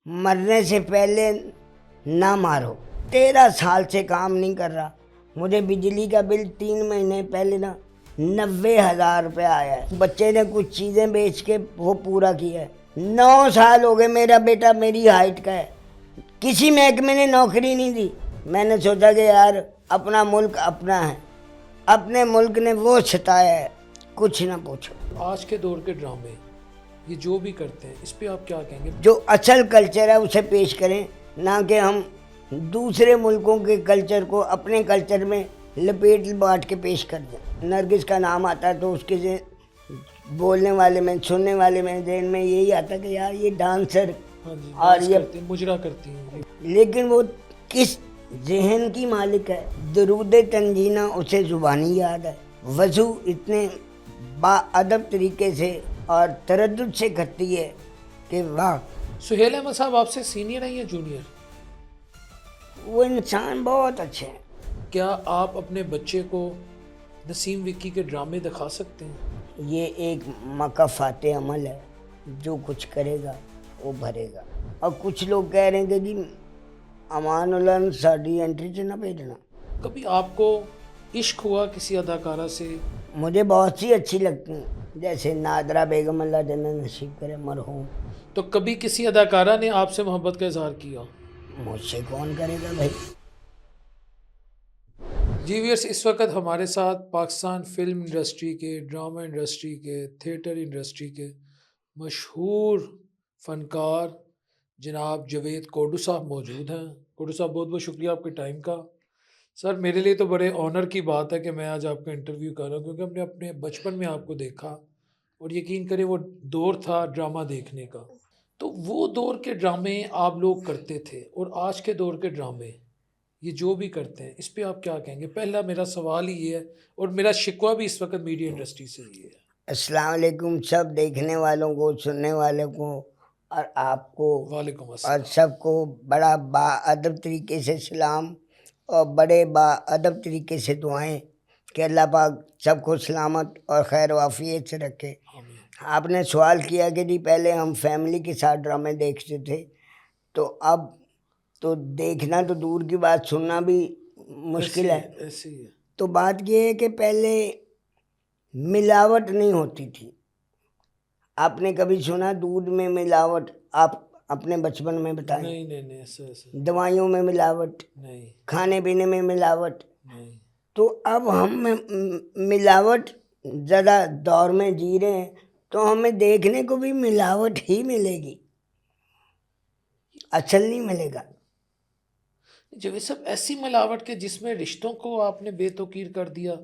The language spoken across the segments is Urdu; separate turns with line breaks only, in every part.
مرنے سے پہلے نہ مارو. 13 سال سے کام نہیں کر رہا. مجھے بجلی کا بل 3 مہینے پہلے 90,000 روپے آیا ہے. بچے نے کچھ چیزیں بیچ کے وہ پورا کیا ہے. 9 سال ہو گئے. میرا بیٹا میری ہائٹ کا ہے. کسی محکمے نے نوکری نہیں دی. میں نے سوچا کہ یار اپنا ملک اپنا ہے. اپنے ملک نے وہ ستایا ہے, کچھ نہ پوچھو.
آج کے دور کے ڈرامے یہ جو بھی کرتے ہیں اس پہ آپ کیا کہیں گے؟
جو اصل کلچر ہے اسے پیش کریں, نہ کہ ہم دوسرے ملکوں کے کلچر کو اپنے کلچر میں لپیٹ بانٹ کے پیش کر دیں. نرگس کا نام آتا ہے تو اس کے بولنے والے میں, سننے والے میں, ذہن میں یہی آتا کہ یار یہ ڈانسر اور یہ
مجرا کرتی ہیں.
لیکن وہ کس ذہن کی مالک ہے؟ درود تنجینہ اسے زبانی یاد ہے. وضو اتنے با ادب طریقے سے اور تردد سے کرتی ہے کہ واہ.
سہیل احمد صاحب آپ سے سینئر ہیں یا جونیئر؟
وہ انسان بہت اچھے ہیں.
کیا آپ اپنے بچے کو نسیم وکی کے ڈرامے دکھا سکتے ہیں؟
یہ ایک مکافات عمل ہے. جو کچھ کرے گا وہ بھرے گا. اور کچھ لوگ کہہ رہے ہیں کہ جی امان اللہ ساڈی انٹری سے نہ بھیجنا.
کبھی آپ کو عشق ہوا کسی اداکارہ سے؟
مجھے بہت سی اچھی لگتی ہیں, جیسے نادرہ بیگم, اللہ جنت نصیب کرے, مرحوم.
تو کبھی کسی اداکارہ نے آپ سے محبت کا اظہار کیا؟
مجھ سے کون کرے گا بھائی.
جی ویئرس, اس وقت ہمارے ساتھ پاکستان فلم انڈسٹری کے, ڈرامہ انڈسٹری کے, تھیٹر انڈسٹری کے مشہور فنکار جناب جاوید کوڈو صاحب موجود ہیں. کوڈو صاحب بہت بہت شکریہ آپ کے ٹائم کا. سر میرے لیے تو بڑے آنر کی بات ہے کہ میں آج آپ کا انٹرویو کر رہا ہوں, کیونکہ ہم نے اپنے بچپن میں آپ کو دیکھا اور یقین کریں وہ دور تھا ڈرامہ دیکھنے کا. تو وہ دور کے ڈرامے آپ لوگ کرتے تھے اور آج کے دور کے ڈرامے یہ جو بھی کرتے ہیں اس پہ آپ کیا کہیں گے؟ پہلا میرا سوال ہی یہ ہے, اور میرا شکوہ بھی اس وقت میڈیا انڈسٹری سے یہ ہے.
السلام علیکم سب دیکھنے والوں کو, سننے والوں کو, اور آپ کو.
وعلیکم
اور
السلام.
سب کو بڑا با ادب طریقے سے سلام اور بڑے با ادب طریقے سے دعائیں کہ اللہ پاک سب کو سلامت اور خیر و عافیت سے رکھے.
آمین.
آپ نے سوال کیا کہ جی پہلے ہم فیملی کے ساتھ ڈرامے دیکھتے تھے, تو اب تو دیکھنا تو دور کی بات, سننا بھی مشکل ہے.
ایسے ہی ہے.
تو بات یہ ہے کہ پہلے ملاوٹ نہیں ہوتی تھی. آپ نے کبھی سنا دودھ میں ملاوٹ؟ آپ اپنے بچپن میں بتائیں.
نہیں ایسا
دوائیوں میں ملاوٹ,
نہیں.
کھانے پینے میں ملاوٹ.
نہیں.
تو اب ہم ملاوٹ زیادہ دور میں جی رہے ہیں, تو ہمیں دیکھنے کو بھی ملاوٹ ہی ملے گی, اصل نہیں ملے گا.
جاوید صاحب ایسی ملاوٹ کے جس میں رشتوں کو آپ نے بے توقیر کر دیا.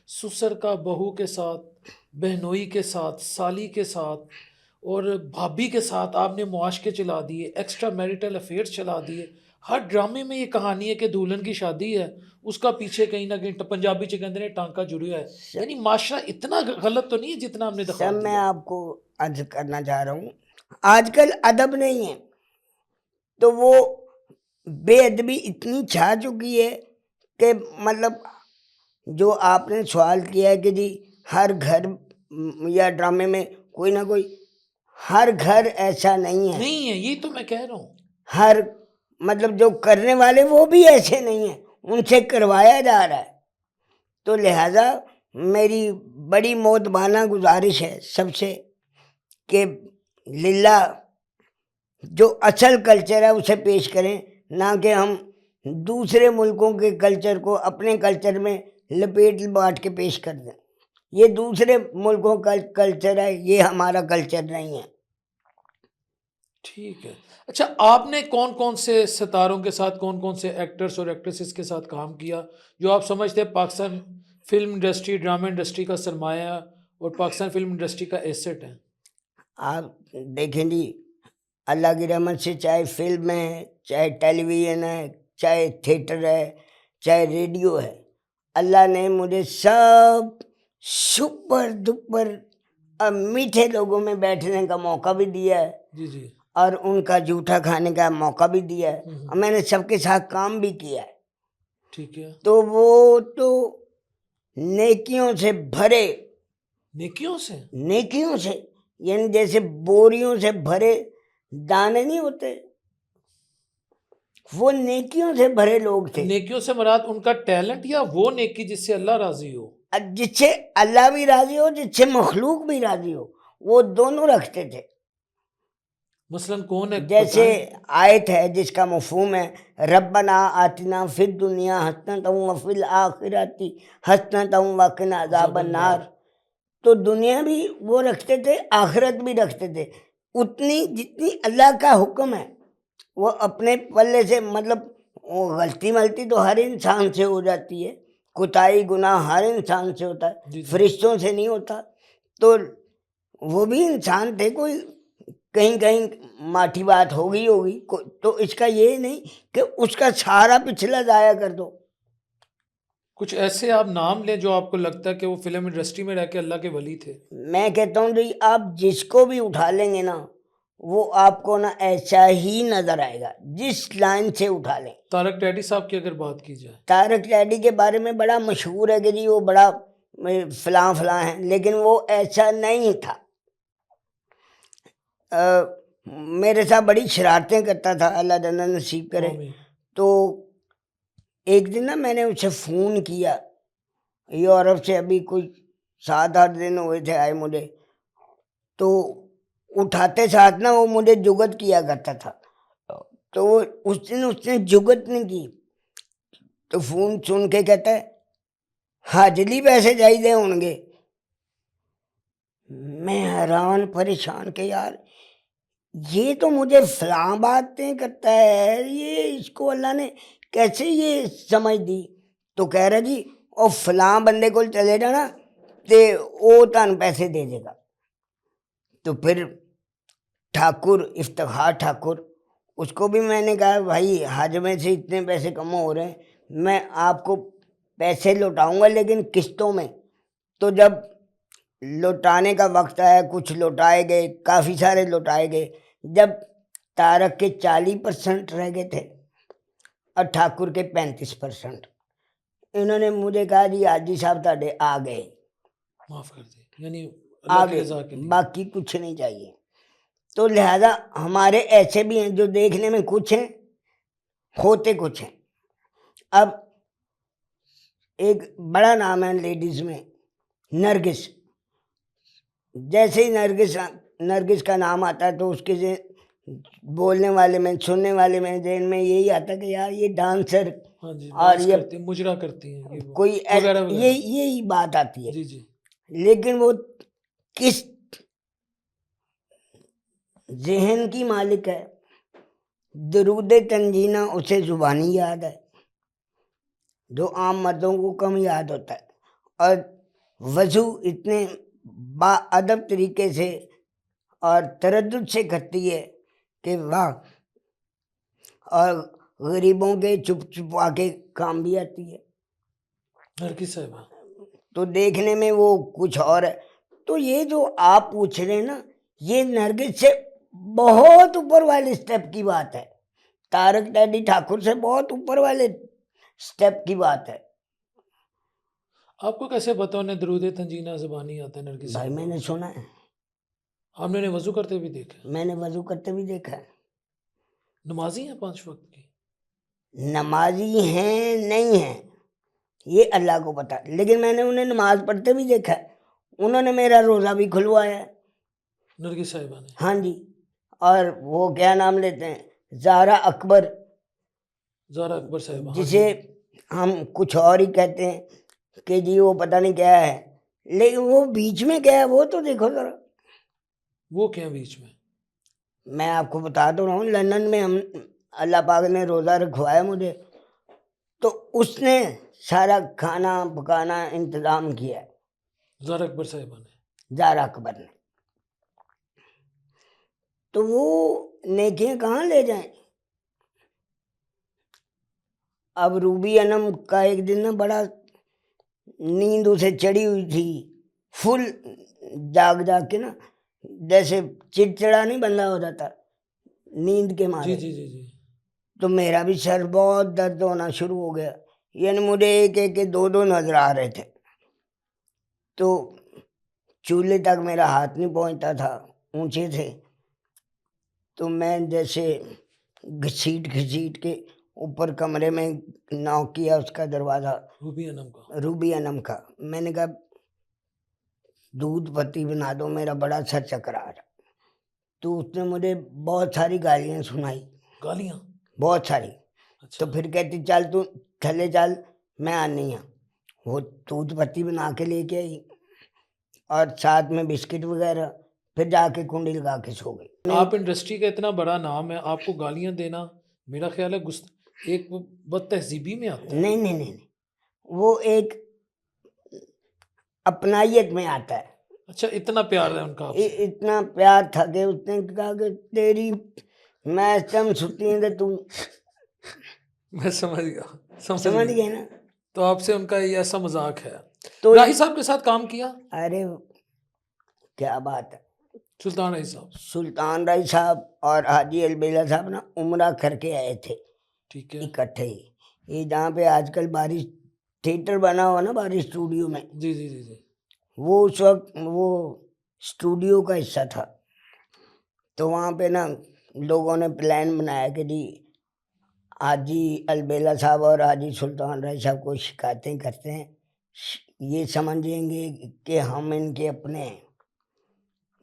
سسر کا بہو کے ساتھ, بہنوئی کے ساتھ, سالی کے ساتھ اور بھابھی کے ساتھ آپ نے معاشقے چلا دیے, ایکسٹرا میریٹل افیئرس چلا دیے. ہر ڈرامے میں یہ کہانی ہے کہ دلہن کی شادی ہے, اس کا پیچھے کہیں نہ کہیں پنجابی چکندر نے ٹانکا جڑیا ہے. یعنی معاشرہ اتنا غلط تو نہیں ہے جتنا ہم نے دکھا
سب. میں
دیا.
آپ کو عرض کرنا چاہ رہا ہوں, آج کل ادب نہیں ہے, تو وہ بے ادبی اتنی چھا چکی ہے کہ مطلب جو آپ نے سوال کیا ہے کہ جی ہر گھر یا ڈرامے میں کوئی نہ کوئی, ہر گھر ایسا نہیں ہے.
نہیں ہے, یہی تو میں کہہ رہا ہوں.
ہر مطلب جو کرنے والے وہ بھی ایسے نہیں ہیں, ان سے کروایا جا رہا ہے. تو لہٰذا میری بڑی مؤدبانہ گزارش ہے سب سے کہ للہ جو اصل کلچر ہے اسے پیش کریں, نہ کہ ہم دوسرے ملکوں کے کلچر کو اپنے کلچر میں لپیٹ بانٹ کے پیش کر دیں. یہ دوسرے ملکوں کا کلچر ہے, یہ ہمارا کلچر نہیں ہے.
ٹھیک ہے. اچھا, آپ نے کون کون سے ستاروں کے ساتھ, کون کون سے ایکٹرز اور ایکٹریسز کے ساتھ کام کیا جو آپ سمجھتے ہیں Pakistan film industry, drama industry کا سرمایہ اور پاکستان فلم انڈسٹری کا ایسٹ ہے؟
آپ دیکھیں جی, اللہ کی رحمت سے چاہے فلم ہے, چاہے ٹیلی ویژن ہے, چاہے تھیٹر ہے, چاہے ریڈیو ہے, اللہ نے مجھے سب سپر ڈپر میٹھے لوگوں میں بیٹھنے کا موقع بھی دیا ہے.
جی.
اور ان کا جھوٹا کھانے کا موقع بھی دیا ہے, اور میں نے سب کے ساتھ کام بھی کیا ہے.
ٹھیک ہے.
تو وہ تو نیکیوں سے بھرے,
نیکیوں سے
یعنی جیسے بوریوں سے بھرے دانے نہیں ہوتے, وہ نیکیوں سے بھرے لوگ تھے،
نیکیوں سے مراد ان کا ٹیلنٹ یا وہ نیکی جس سے اللہ راضی ہو؟
جس سے اللہ بھی راضی ہو، جس سے مخلوق بھی راضی ہو، وہ دونوں رکھتے تھے.
مثلاً کون ہے
جیسے
بتائیں؟
آیت ہے جس کا مفہوم ہے ربنا آتنا فی الدنیا حسنۃ وفی الآخرۃ حسنۃ وقنا عذاب النار. تو دنیا بھی وہ رکھتے تھے، آخرت بھی رکھتے تھے، اتنی جتنی اللہ کا حکم ہے. وہ اپنے پلے سے مطلب وہ غلطی ملتی تو ہر انسان سے ہو جاتی ہے، کوتاہی گناہ ہر انسان سے ہوتا ہے،
جی جی
فرشتوں سے نہیں ہوتا. تو وہ بھی انسان تھے، کوئی کہیں کہیں ماٹھی بات ہوگی تو اس کا یہ نہیں کہ اس کا سارا پچھلا ضائع کر دو.
کچھ ایسے آپ نام لیں جو آپ کو لگتا ہے کہ وہ فلم انڈسٹری میں رہ کے اللہ کے ولی تھے.
میں کہتا ہوں جی آپ جس کو بھی اٹھا لیں گے نا وہ آپ کو نا ایسا ہی نظر آئے گا، جس لائن سے اٹھا لیں.
طارق ٹیڈی صاحب کی اگر بات کی جائے،
طارق ٹیڈی کے بارے میں بڑا مشہور ہے کہ جی وہ بڑا فلاں فلاں ہے، لیکن وہ ایسا نہیں تھا. میرے ساتھ بڑی شرارتیں کرتا تھا، اللہ جنت نصیب کرے.
آمین.
تو ایک دن نا میں نے اسے فون کیا، یورپ سے ابھی کوئی 7-8 دن ہوئے تھے آئے مجھے. تو اٹھاتے ساتھ نا وہ مجھے جگت کیا کرتا تھا، تو اس دن اس نے جگت نہیں کی. تو فون سن کے کہتا ہے حاجلی پیسے چاہیے ہوں گے. میں حیران پریشان کہ یار یہ تو مجھے فلاں باتیں کرتا ہے، یہ اس کو اللہ نے کیسے یہ سمجھ دی. تو کہہ رہا جی اور فلاں بندے کو چلے جانا تے وہ تن پیسے دے دے گا. تو پھر ٹھاکر افتخار ٹھاکر، اس کو بھی میں نے کہا بھائی حج میں سے اتنے پیسے کم ہو رہے ہیں، میں آپ کو پیسے لوٹاؤں گا لیکن قسطوں میں. تو جب لوٹانے کا وقت آیا کچھ لوٹائے گئے، کافی سارے لوٹائے گئے. جب تارک کے 40% رہ گئے تھے اور ٹھاکر کے 35%، انہوں نے مجھے کہا جی حاجی صاحب تاڑے آ گئے،
معاف کر دیں، یعنی اللہ کی
آگے
رضا کے لیے.
باقی کچھ نہیں چاہیے. تو لہذا ہمارے ایسے بھی ہیں جو دیکھنے میں کچھ ہیں ہوتے کچھ ہیں. اب ایک بڑا نام ہے لیڈیز میں نرگس. جیسے ہی نرگس کا نام آتا ہے تو اس کے بولنے والے میں سننے والے میں ذہن میں یہی آتا کہ یار یہ ڈانسر
ہاں جی،
اور
ڈانس
یہ
کرتی ہیں، مجرا کرتی ہیں، یہ وہ
کوئی
وغیرہ وغیرہ.
یہی بات آتی ہے.
جی جی.
لیکن وہ کس ذہن کی مالک ہے؟ درود تنجینہ اسے زبانی یاد ہے جو عام مردوں کو کم یاد ہوتا ہے، اور وضو اتنے با ادب طریقے سے اور تردد سے کرتی ہے کہ واہ، اور غریبوں کے چپ چپا کے کام بھی آتی ہے.
نرگس صاحبہ،
تو دیکھنے میں وہ کچھ اور ہے. تو یہ جو آپ پوچھ رہے ہیں نا یہ نرگس سے بہت اوپر والے سٹیپ کی بات ہے، طارق ٹیڈی ٹھاکر سے بہت اوپر والے سٹیپ کی بات ہے.
آپ کو کیسے پتا انہیں درود تنجینہ زبانی آتا ہے نرگس
بھائی
صاحبہ؟
میں نے سنا ہے،
آپ نے انہیں وضو کرتے بھی دیکھا ہے؟
میں نے وضو کرتے بھی دیکھا ہے.
نمازی ہیں 5 وقت کی؟
نمازی ہیں نہیں ہیں یہ اللہ کو پتا، لیکن میں نے انہیں نماز پڑھتے بھی دیکھا ہے. انہوں نے میرا روزہ بھی کھلوایا ہے.
نرگس صاحبہ نے؟
ہاں جی. اور وہ کیا نام لیتے ہیں زہرا اکبر،
زہرا اکبر صاحبہ، ہاں
جسے
جی.
ہم کچھ اور ہی کہتے ہیں کہ جی وہ پتہ نہیں کیا ہے، لیکن وہ بیچ میں کیا ہے وہ تو دیکھو ذرا.
وہ کیا بیچ میں؟
میں آپ کو بتا تو رہا ہوں لندن میں ہم اللہ پاک نے روزہ رکھوایا مجھے، تو اس نے سارا کھانا پکانا انتظام کیا ہے
زہرا اکبر صاحبہ نے؟
زہرا اکبر نے. تو وہ نیکیاں کہاں لے جائیں. اب روبی انم کا ایک دن نا بڑا نیند اسے چڑھی ہوئی تھی، فل جاگ کے نا جیسے چڑچڑا نہیں بندہ ہو جاتا نیند کے مارے.
جی جی جی جی.
تو میرا بھی سر بہت درد ہونا شروع ہو گیا، یعنی مجھے ایک دو نظر آ رہے تھے. تو چولہے تک میرا ہاتھ نہیں پہنچتا تھا، اونچے تھے. تو میں جیسے گھسیٹ گھسیٹ کے اوپر کمرے میں ناک کیا اس کا دروازہ،
روبی انم کا.
روبی انم کا. میں نے کہا دودھ پتی بنا دو، میرا بڑا سر چکرا رہا. تو اس نے مجھے بہت ساری گالیاں سنائی،
گالیاں؟
بہت ساری.
اچھا.
تو پھر کہتی چل تو تھلے چل، میں آنی ہوں. وہ دودھ پتی بنا کے لے کے آئی اور ساتھ میں بسکٹ وغیرہ، پھر جا کے کنڈی لگا کے سو گئی.
آپ انڈسٹری کا اتنا بڑا نام ہے، آپ کو گالیاں دینا میرا خیال ہے ایک بد تہذیبی میں آتا ہے.
نہیں نہیں نہیں، وہ ایک اپنائیت میں آتا ہے.
اچھا، اتنا پیار ہے ان کا آپ سے؟
اتنا پیار تھا کہ اس نے کہا کہ تیری میں تم ستی ہیں کہ تم
میں سمجھ گیا،
سمجھ گئے نا.
تو آپ سے ان کا یہ ایسا مذاق ہے.
تو
راہی صاحب کے ساتھ کام کیا؟
ارے کیا بات ہے.
سلطان راہی صاحب.
سلطان رائی صاحب اور حاجی البیلا صاحب نا عمرہ کر کے آئے تھے
ٹھیک ہے.
اکٹھے ہی. یہ جہاں پہ آج کل بارش تھیٹر بنا ہوا نا، بارش اسٹوڈیو میں،
جی جی جی جی.
وہ اس وقت وہ اسٹوڈیو کا حصہ تھا. تو وہاں پہ نا لوگوں نے پلان بنایا کہ جی حاجی البیلا صاحب اور حاجی سلطان رائی صاحب کو شکایتیں کرتے ہیں، یہ سمجھیں گے کہ ہم ان کے اپنے ہیں.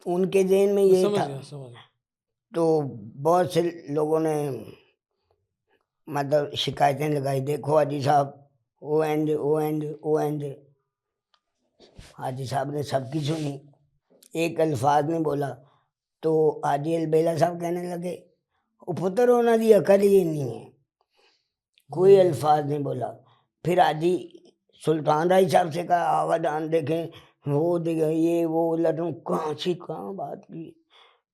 ان کے ذہن میں یہ
سمجھ
تھا.
گیا سمجھ گیا.
تو بہت سے لوگوں نے مطلب شکایتیں لگائی، دیکھو حاجی صاحب او اینڈ او اینڈ او اینڈ. حاجی صاحب نے سب کی سنی، ایک الفاظ نہیں بولا. تو حاجی البیلا صاحب کہنے لگے وہ پتر ہونا دی عقل ہی نہیں ہے، کوئی الفاظ نہیں بولا. پھر حاجی سلطان رائی صاحب سے کہا آغا جان دیکھیں وہ دیکھیں یہ وہ لڑوں کہاں سی کہاں بات کی.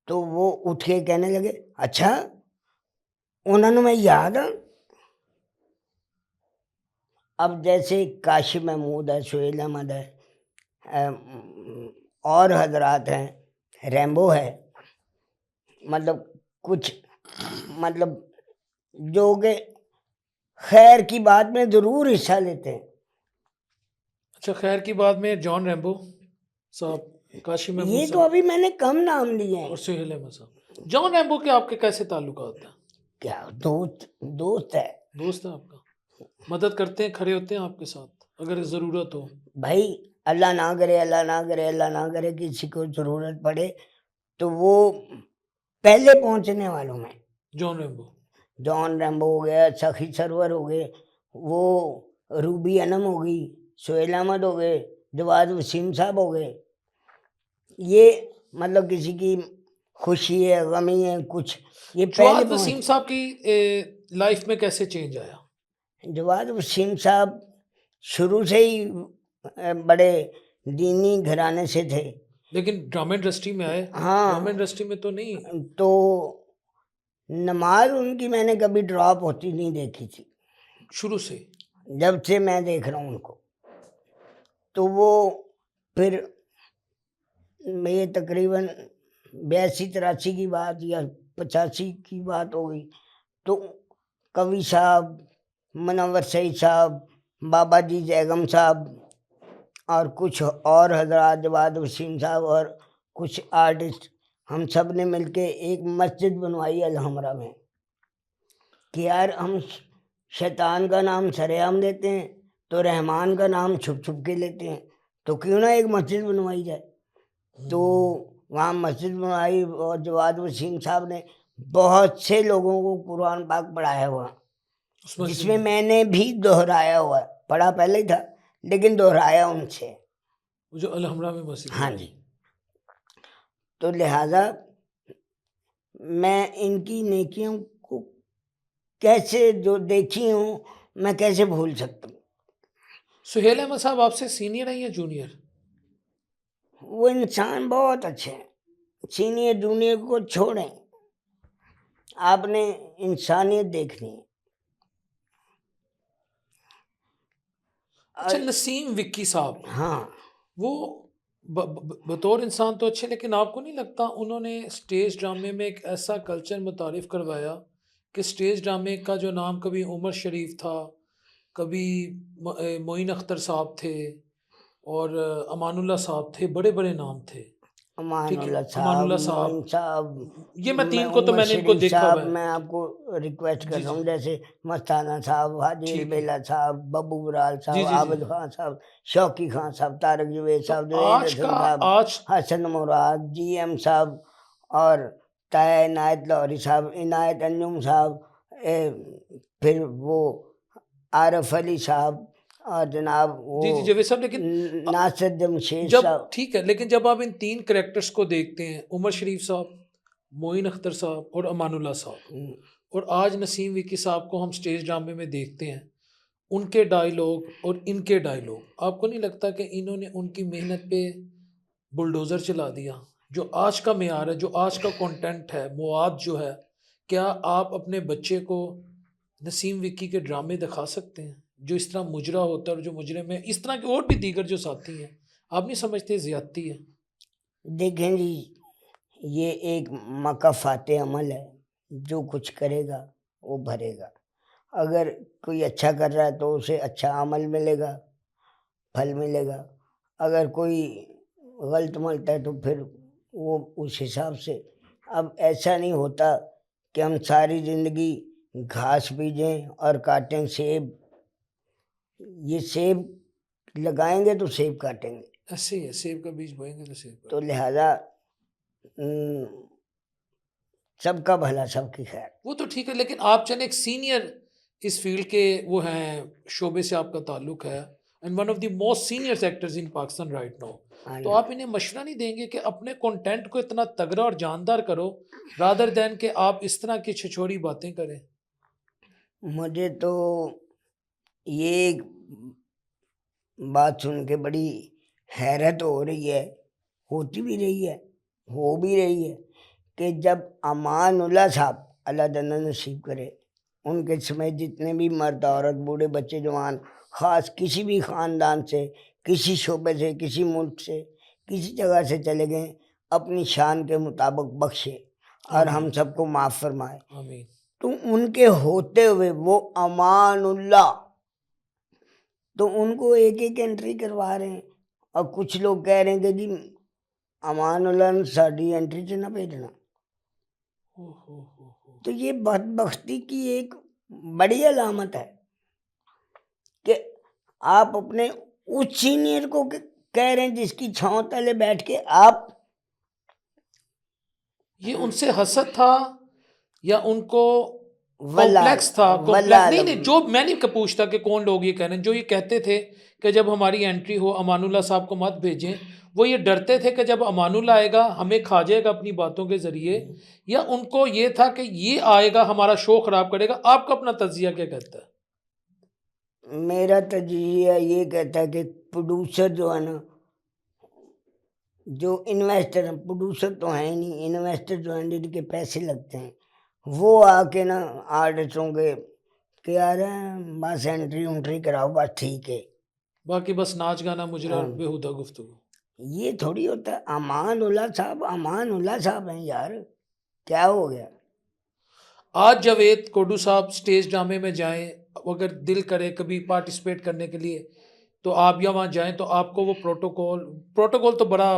تو وہ اٹھ کے کہنے لگے اچھا انہوں نے میں یاد ہوں. اب جیسے کاشف محمود ہے، سہیل احمد ہے، اور حضرات ہیں، ریمبو ہے، مطلب کچھ مطلب جو کہ خیر کی بات میں ضرور حصہ لیتے ہیں.
اچھا، خیر کی بات میں جان ریمبو صاحب، کاشف محمود
یہ تو
صاحب
ابھی میں نے کم نام لیے ہیں.
اور سہیل احمد صاحب. جان ریمبو کے آپ کے کیسے تعلقات ہیں؟
کیا دوست ہے
دوست ہے آپ کا؟ مدد کرتے ہیں، کھڑے ہوتے ہیں آپ کے ساتھ اگر ضرورت ہو؟
بھائی. اللہ نہ کرے، اللہ نہ کرے، اللہ نہ کرے کسی کو ضرورت پڑے تو وہ پہلے پہنچنے والوں میں.
جان ریمبو.
جان ریمبو ہو گیا، سخی سرور ہو گئے، وہ روبی انم ہو گئی، سہیل احمد ہو گئے، جواد وسیم صاحب ہو گئے. یہ مطلب کسی کی خوشی ہے، غمی ہے، کچھ یہ پہلے
جواد وسیم صاحب کی لائف میں کیسے چینج آیا؟
جواد وسیم صاحب شروع سے ہی بڑے دینی گھرانے سے تھے.
لیکن ڈرامہ انڈسٹری میں آئے؟
ہاں.
ڈرامہ انڈسٹری میں تو نہیں.
تو نماز ان کی میں نے کبھی ڈراپ ہوتی نہیں دیکھی تھی
شروع سے؟
جب سے میں دیکھ رہا ہوں ان کو. تو وہ پھر یہ تقریباً 82-83 کی بات یا 85 کی بات ہو گئی. تو کوی صاحب، منور سعید صاحب، بابا جی جیگم صاحب اور کچھ اور حضرات، جواد وسیم صاحب اور کچھ آرٹسٹ، ہم سب نے مل کے ایک مسجد بنوائی الحمرہ میں کہ یار ہم شیطان کا نام سرعام لیتے ہیں تو رحمان کا نام چھپ چھپ کے لیتے ہیں، تو کیوں نہ ایک مسجد بنوائی جائے. تو وہاں مسجد بنوائی اور جواد وسیم صاحب نے بہت سے لوگوں کو قرآن پاک پڑھایا ہوا، جس میں میں نے بھی دہرایا ہوا ہے. پڑھا پہلے ہی تھا لیکن دہرایا ان سے.
جو الحمرہ میں مسجد.
ہاں جی. تو لہٰذا میں ان کی نیکیوں کو کیسے جو دیکھی ہوں میں کیسے بھول سکتا ہوں.
سہیل احمد صاحب آپ سے سینئر ہیں یا جونیئر؟
وہ انسان بہت اچھے ہیں. سینئر جونیئر کو چھوڑیں، آپ نے انسانیت دیکھنی ہے.
اچھا، نسیم وکی صاحب،
ہاں
وہ بطور انسان تو اچھے، لیکن آپ کو نہیں لگتا انہوں نے اسٹیج ڈرامے میں ایک ایسا کلچر متعارف کروایا کہ اسٹیج ڈرامے کا جو نام کبھی عمر شریف تھا، کبھی معین اختر صاحب تھے اور امان اللہ صاحب تھے، بڑے بڑے نام تھے،
امان
ٹھیک ہے،
اللہ
امان
صاحب،
اللہ صاحب،
معین صاحب،
یہ میں تین کو تو
عمر
میں نے ان کو
شریف
دیکھا ہوا
صاحب،
ہے.
میں آپ کو ریکویسٹ کر
جی
رہا
جی
ہوں، جیسے مستانہ صاحب، حاجی
ٹھیک ہے.
البیلا صاحب، ببو برال
جی
صاحب،
جی جی.
عابد خان صاحب، شوقی خان صاحب، طارق جوید
تو
صاحب، زہیر
آج
حسن
کا
صاحب،
آج
حسن مراد، جی ایم صاحب، اور طاہر عنایت لاہوری صاحب، عنایت انجم صاحب، پھر وہ عارف علی صاحب، اور جناب
جی جی
وہ
جاوید صاحب، لیکن
ناصر جمشید
جب
صاحب.
ٹھیک ہے، لیکن جب آپ ان تین کریکٹرز کو دیکھتے ہیں، عمر شریف صاحب، معین اختر صاحب اور امان اللہ صاحب، اور آج نسیم وکی صاحب کو ہم سٹیج ڈرامے میں دیکھتے ہیں، ان کے ڈائیلاگ اور ان کے ڈائیلاگ، آپ کو نہیں لگتا کہ انہوں نے ان کی محنت پہ بلڈوزر چلا دیا؟ جو آج کا معیار ہے، جو آج کا کنٹینٹ ہے، مواد جو ہے، کیا آپ اپنے بچے کو نسیم وکی کے ڈرامے دکھا سکتے ہیں جو اس طرح مجرا ہوتا ہے، اور جو مجرم ہے، اس طرح کے اور بھی دیگر جو ساتھی ہیں؟ آپ نہیں سمجھتے زیادتی ہے؟
دیکھیں جی، یہ ایک مکافات عمل ہے، جو کچھ کرے گا وہ بھرے گا. اگر کوئی اچھا کر رہا ہے تو اسے اچھا عمل ملے گا، پھل ملے گا. اگر کوئی غلط ملتا ہے تو پھر وہ اس حساب سے. اب ایسا نہیں ہوتا کہ ہم ساری زندگی گھاس بیجیں اور کاٹیں سیب. یہ سیب لگائیں گے تو سیب کاٹیں گے،
ایسے ہی ہے، سیب کا بیج بوئیں گے تو سیب کا.
تو لہذا سب کا بھلا سب کی خیر.
وہ تو ٹھیک ہے، لیکن آپ چلیں ایک سینئر اس فیلڈ کے وہ ہیں، شعبے سے آپ کا تعلق ہے، and one of the most senior actors in Pakistan right now, تو آپ انہیں مشورہ نہیں دیں گے کہ اپنے کنٹینٹ کو اتنا تگڑا اور جاندار کرو، رادر دین کہ آپ اس طرح کی چھچوڑی باتیں کریں؟
مجھے تو یہ ایک بات سن کے بڑی حیرت ہو رہی ہے، ہوتی بھی رہی ہے، ہو بھی رہی ہے، کہ جب امان اللہ صاحب اللہ جنت نصیب کرے، ان کے سمیت جتنے بھی مرد عورت بوڑھے بچے جوان، خاص کسی بھی خاندان سے، کسی شعبے سے، کسی ملک سے، کسی جگہ سے چلے گئے، اپنی شان کے مطابق بخشے اور ہم سب کو معاف فرمائے.
آمین.
تو ان کے ہوتے ہوئے وہ امان اللہ، تو ان کو ایک ایک انٹری کروا رہے ہیں، اور کچھ لوگ کہہ رہے ہیں کہ جی امان اللہ نے ساری انٹری سے نہ بھیجنا. تو یہ بدبختی کی ایک بڑی علامت ہے کہ آپ اپنے اس سینئر کو کہہ رہے ہیں جس کی چھاؤں تلے بیٹھ کے آپ.
یہ ان سے حسد تھا یا ان کو
واللہ
کمپلیکس تھا؟
واللہ
نہیں نہیں، جو میں نہیں پوچھتا کہ کون لوگ یہ کہہ رہے ہیں، جو یہ کہتے تھے کہ جب ہماری انٹری ہو امان اللہ صاحب کو مت بھیجیں، وہ یہ ڈرتے تھے کہ جب امان اللہ آئے گا ہمیں کھا جائے گا اپنی باتوں کے ذریعے، یا ان کو یہ تھا کہ یہ آئے گا ہمارا شو خراب کرے گا؟ آپ کا اپنا تجزیہ کیا کہتا ہے؟
میرا تجزیہ یہ کہتا ہے کہ پروڈیوسر جو ہے نا، جو انویسٹر ہیں، پروڈیوسر تو ہیں نہیں، انویسٹر جو ہیں جن کے پیسے لگتے ہیں، وہ آ کے نا آرٹسٹوں کے کہ یار بس انٹری انٹری کراؤ، بس ٹھیک ہے،
باقی بس ناچ گانا مجرا اور بےہودہ گفتگو.
یہ تھوڑی ہوتا ہے. امان اللہ صاحب امان اللہ صاحب ہیں یار، کیا ہو گیا؟
آج جاوید کوڈو صاحب سٹیج ڈرامے میں جائیں، اگر دل کرے کبھی پارٹیسپیٹ کرنے کے لیے تو آپ یا وہاں جائیں، تو آپ کو وہ پروٹوکول تو بڑا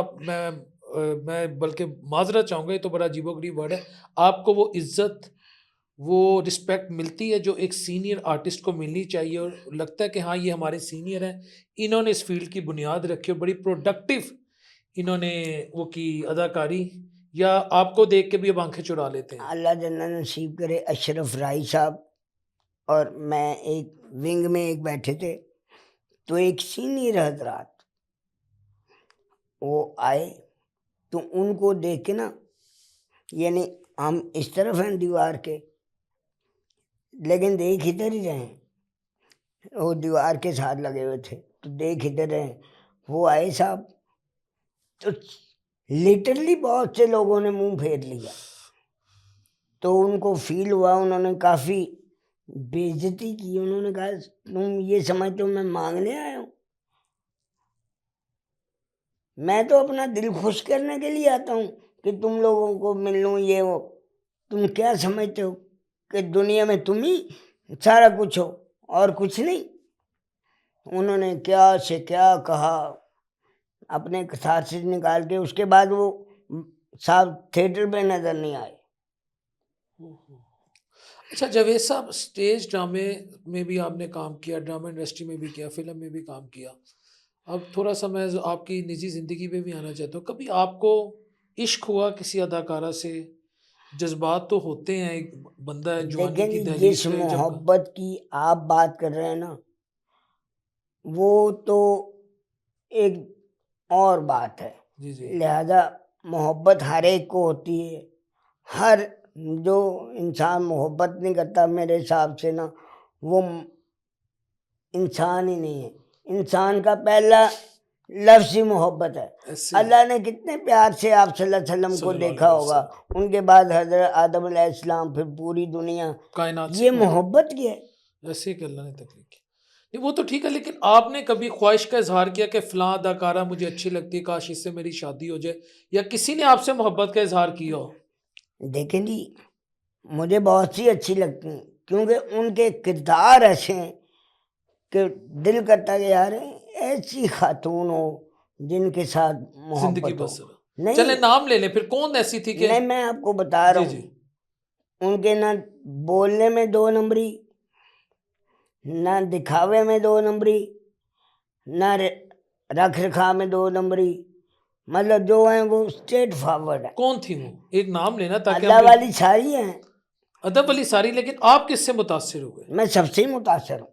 میں بلکہ معذرت چاہوں گا، یہ تو بڑا عجیب و غریب ورڈ ہے، آپ کو وہ عزت، وہ رسپیکٹ ملتی ہے جو ایک سینئر آرٹسٹ کو ملنی چاہیے، اور لگتا ہے کہ ہاں یہ ہمارے سینئر ہیں، انہوں نے اس فیلڈ کی بنیاد رکھی اور بڑی پروڈکٹیو انہوں نے وہ کی اداکاری، یا آپ کو دیکھ کے بھی اب آنکھیں چرا لیتے ہیں؟
اللہ جنت نصیب کرے، اشرف رائی صاحب اور میں ایک ونگ میں ایک بیٹھے تھے، تو ایک سینئر حضرات وہ آئے، تو ان کو دیکھ کے نا، یعنی ہم اس طرف ہیں دیوار کے لیکن دیکھ ادھر ہی رہے ہیں، وہ دیوار کے ساتھ لگے ہوئے تھے تو دیکھ ادھر رہے ہیں. وہ آئے صاحب تو لٹرلی بہت سے لوگوں نے منہ پھیر لیا، تو ان کو فیل ہوا، انہوں نے کافی بے عزتی کی. انہوں نے کہا تم یہ سمجھتے ہو میں مانگنے آیا ہوں؟ میں تو اپنا دل خوش کرنے کے لیے آتا ہوں کہ تم لوگوں کو مل لوں، یہ ہو. تم کیا سمجھتے ہو کہ دنیا میں تم ہی سارا کچھ ہو اور کچھ نہیں؟ انہوں نے کیا سے کیا کہا، اپنے ساتھ سے نکال کے. اس کے بعد وہ صاحب تھیٹر پہ نظر نہیں آئے.
اچھا جاوید صاحب، اسٹیج ڈرامے میں بھی آپ نے کام کیا، ڈرامہ انڈسٹری میں بھی کیا، فلم میں بھی کام کیا. اب تھوڑا سا میں آپ کی نجی زندگی پہ بھی آنا چاہتا ہوں. کبھی آپ کو عشق ہوا کسی اداکارہ سے؟ جذبات تو ہوتے ہیں، ایک بندہ ہے جوانی
دیکھیں
کی
جی،
دہلیز
جس
پہ جب
محبت کی آپ بات کر رہے ہیں نا، وہ تو ایک اور بات ہے.
جی جی
لہذا محبت ہر ایک کو ہوتی ہے. ہر جو انسان محبت نہیں کرتا میرے حساب سے نا، وہ انسان ہی نہیں ہے. انسان کا پہلا لفظ ہی محبت ہے.
ایسے
اللہ نے کتنے پیار سے آپ صلی اللہ علیہ وسلم کو
صلی اللہ
دیکھا
علیہ
ہوگا.
وسلم،
ان کے بعد حضرت آدم علیہ السلام، پھر پوری دنیا.
کائنات سے
یہ محبت کی ہے.
ایسے کہ اللہ نے تخلیق کی. نہیں وہ تو ٹھیک ہے، لیکن آپ نے کبھی خواہش کا اظہار کیا کہ فلاں اداکارہ مجھے اچھی لگتی ہے، کاش اس سے میری شادی ہو جائے، یا کسی نے آپ سے محبت کا اظہار کیا ہو؟
دیکھیں جی، مجھے بہت سی اچھی لگتی ہیں، کیونکہ ان کے کردار ایسے ہیں کہ دل کرتا کہ یار ایسی خاتون ہو جن کے ساتھ
زندگی
محبت ہو.
بسر.
نہیں
چلے نام لے لیں پھر، کون ایسی تھی کہ
نہیں، میں آپ کو بتا رہا
جی
ہوں،
جی
ان کے نہ بولنے میں 2 نمبری، نہ دکھاوے میں 2 نمبری، نہ رکھ رکھا میں 2 نمبری. مطلب جو ہیں وہ اسٹریٹ فارورڈ ہے.
کون تھی وہ؟ ایک نام لینا تاکہ
اللہ
ہم
والی ساری ہیں.
ادب والی ساری. لیکن آپ کس سے متاثر ہوئے؟
میں سب سے متاثر ہوں.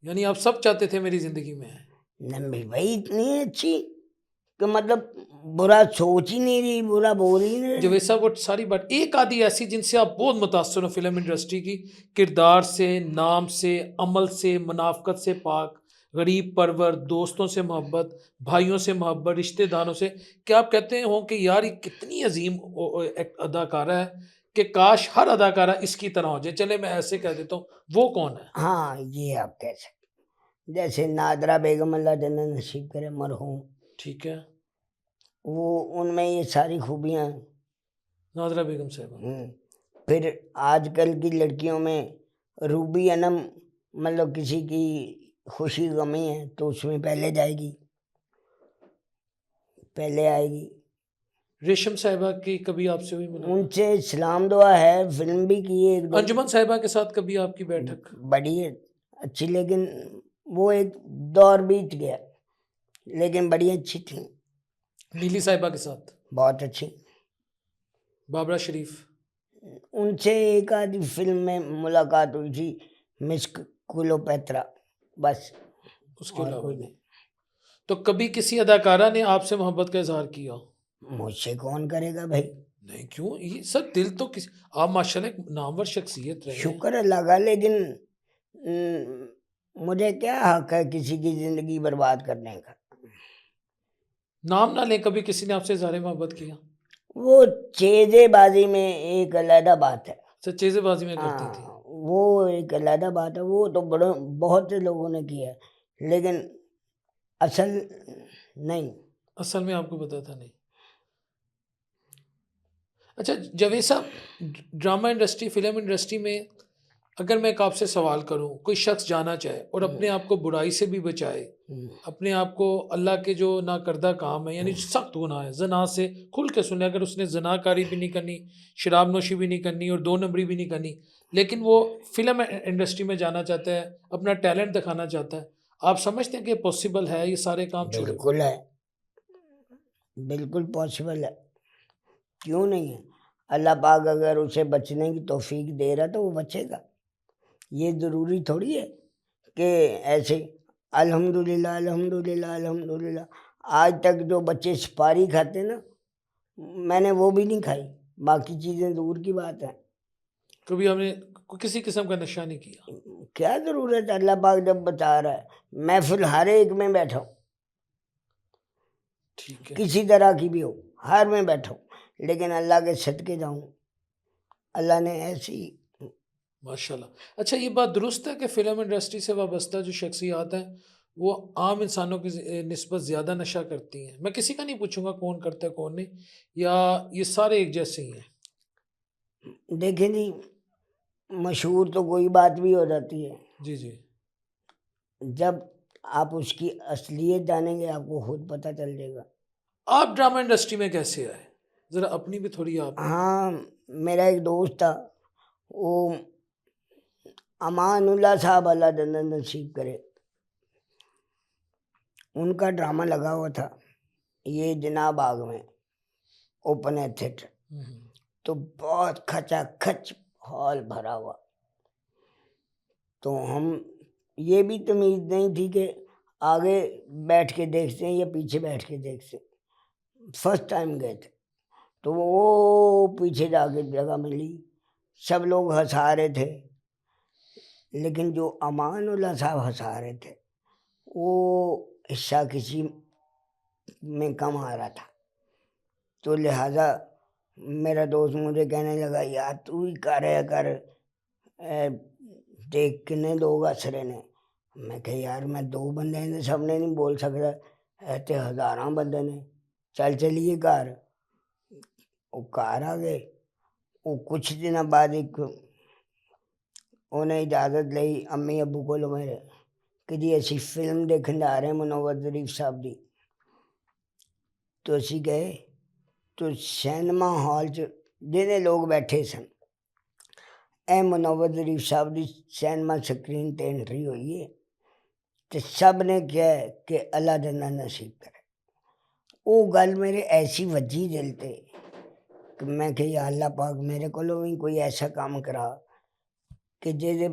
یعنی آپ سب چاہتے تھے میری زندگی میں ہے؟
نمبر بھائی اتنی اچھی کہ مطلب برا سوچ ہی نہیں رہی، برا بول ہی نہیں رہی.
جاوید صاحب وہ ساری بات، ایک آدھی ایسی جن سے آپ بہت متاثر ہو فلم انڈسٹری کی، کردار سے، نام سے، عمل سے، منافقت سے پاک، غریب پرور، دوستوں سے محبت، بھائیوں سے محبت، رشتہ داروں سے، کیا آپ کہتے ہوں کہ یار یہ کتنی عظیم اداکارہ ہے کہ کاش ہر اداکارہ اس کی طرح ہو جائے؟ چلے میں ایسے کہہ دیتا ہوں، وہ کون ہے؟
ہاں یہ آپ کہہ سکتے، جیسے نادرہ بیگم، اللہ جنت نصیب کرے، مرحوم.
ٹھیک ہے،
وہ ان میں یہ ساری خوبیاں ہیں.
نادرہ بیگم صاحبہ.
پھر آج کل کی لڑکیوں میں روبی انم، مطلب کسی کی خوشی غمی ہے تو اس میں پہلے جائے گی، پہلے آئے گی.
ریشم صاحبہ کی کبھی آپ سے ہوئی ملاقات؟
ان سے سلام دعا ہے، فلم بھی کی ہے ایک دو.
انجمن صاحبہ کے ساتھ کبھی آپ کی بیٹھک؟
بڑی اچھی، لیکن وہ ایک دور بیت گیا، لیکن بڑی اچھی تھی.
نیلی صاحبہ کے ساتھ؟
بہت اچھی.
بابرا شریف؟
ان سے ایک آدھی فلم میں ملاقات ہوئی تھی، مس کلوپیترا، بس.
اس کے
اور
علاوہ
کوئی
نہیں.
نہیں.
تو کبھی کسی اداکارہ نے آپ سے محبت کا اظہار کیا ہو؟
مجھ سے کون کرے گا بھائی؟
نہیں کیوں، یہ سر دل تو کسی، آپ ماشاءاللہ ایک نامور شخصیت رہے ہیں.
شکر اللہ کا، لیکن مجھے کیا حق ہے کسی کی زندگی برباد کرنے کا؟
نام نہ لیں، کبھی کسی نے آپ سے اظہار محبت کیا؟
وہ چیزے بازی میں ایک علیحدہ بات ہے.
چیزیں بازی میں کرتی تھی.
ہاں وہ ایک علیحدہ بات ہے، وہ تو بہت سے لوگوں نے کیا ہے، لیکن اصل نہیں.
اصل میں آپ کو پتا تھا نہیں. اچھا جاوید صاحب، ڈرامہ انڈسٹری، فلم انڈسٹری میں اگر میں ایک آپ سے سوال کروں، کوئی شخص جانا چاہے اور اپنے آپ کو برائی سے بھی بچائے، اپنے آپ کو اللہ کے جو ناکردہ کام ہے، یعنی سخت گناہ ہے، زنا سے کھل کے سنے، اگر اس نے زنا کاری بھی نہیں کرنی، شراب نوشی بھی نہیں کرنی اور 2 نمبری بھی نہیں کرنی، لیکن وہ فلم انڈسٹری میں جانا چاہتا ہے، اپنا ٹیلنٹ دکھانا چاہتا ہے، آپ سمجھتے ہیں کہ پاسبل ہے یہ سارے کام چھوڑے؟
بالکل ہے، بالکل پاسبل ہے. کیوں نہیں ہے؟ اللہ پاک اگر اسے بچنے کی توفیق دے رہا تو وہ بچے گا. یہ ضروری تھوڑی ہے کہ ایسے الحمدللہ الحمدللہ الحمدللہ. آج تک جو بچے سپاری کھاتے نا، میں نے وہ بھی نہیں کھائی، باقی چیزیں دور کی بات ہے.
کبھی ہم نے کسی قسم کا نشہ نہیں کیا؟
کیا ضرورت ہے؟ اللہ پاک جب بتا رہا ہے، محفل ہر ایک میں بیٹھا ہوں،
ٹھیک ہے.
کسی طرح کی بھی ہو، ہر میں بیٹھا ہوں، لیکن اللہ کے صدقے جاؤں. اللہ نے ایسی.
ماشاءاللہ. اچھا یہ بات درست ہے کہ فلم انڈسٹری سے وابستہ جو شخصیات ہیں وہ عام انسانوں کی نسبت زیادہ نشہ کرتی ہیں؟ میں کسی کا نہیں پوچھوں گا کون کرتا ہے کون نہیں، یا یہ سارے ایک جیسے ہی ہیں؟
دیکھیں جی، مشہور تو کوئی بات بھی ہو جاتی ہے،
جی جی.
جب آپ اس کی اصلیت جانیں گے آپ کو خود پتہ چل جائے گا.
آپ ڈرامہ انڈسٹری میں کیسے آئے؟ ذرا اپنی بھی تھوڑی آپ.
ہاں میرا ایک دوست تھا وہ امان اللہ صاحب اللہ جنت نصیب کرے، ان کا ڈرامہ لگا ہوا تھا یہ جناب باغ میں اوپن ایئر تھیٹر، تو بہت کھچا کھچ ہال بھرا ہوا، تو ہم یہ بھی تمیز نہیں تھی کہ آگے بیٹھ کے دیکھتے ہیں یا پیچھے بیٹھ کے دیکھتے ہیں، فرسٹ ٹائم گئے تھے تو وہ پیچھے جا کے جگہ ملی، سب لوگ ہنسا رہے تھے لیکن جو امان اللہ صاحب ہنسا رہے تھے وہ حصہ کسی میں کم آ رہا تھا، تو لہٰذا میرا دوست مجھے کہنے لگا یار تو ہی کر دیکھ کنے لوگ ہنس رہے نے، میں کہ یار میں 2 بندے نے سب نے نہیں بول سکتا، ایسے ہزاراں بندے نے، چلیے گھر، وہ گھر آ گئے، وہ کچھ دن بعد ایک انہیں اجازت لئی امی ابو کو میرے کہ جی اسی فلم دیکھنے آ رہے ہیں منور ظریف صاحب دی، تو اسی گئے تو سینما ہال جتنے لوگ بیٹھے سن اے منور ظریف صاحب دی سینما سکرین تے انٹری ہوئی ہے تو سب نے کیا ہے کہ اللہ جنت نصیب کرے، وہ گل میرے ایسی وجی دل تے کہ میں کہ یا اللہ پاک میرے کو بھی کوئی ایسا کام کرا کہ جیسے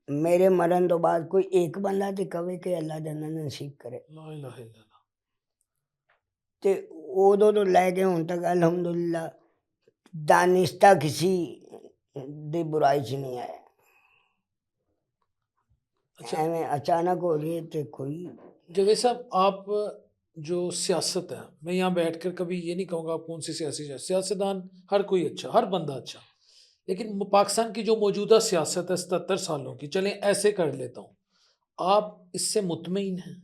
میرے مرن تو بعد کوئی ایک بندہ تے کہے کہ اللہ جنت نصیب کرے،
لا الہ الا اللہ.
تے ادو تو لے کے ہن تک الحمدللہ دانستہ کسی دی برائی چ نہیں آیا، ایویں اچانک ہو رہی ہے تے کوئی.
جاوید صاحب آپ جو سیاست ہے، میں یہاں بیٹھ کر کبھی یہ نہیں کہوں گا آپ کون سی سیاستدان ہر کوئی اچھا، ہر بندہ اچھا، لیکن پاکستان کی جو موجودہ سیاست ہے 77 سالوں کی، چلیں ایسے کر لیتا ہوں، آپ اس سے مطمئن ہیں؟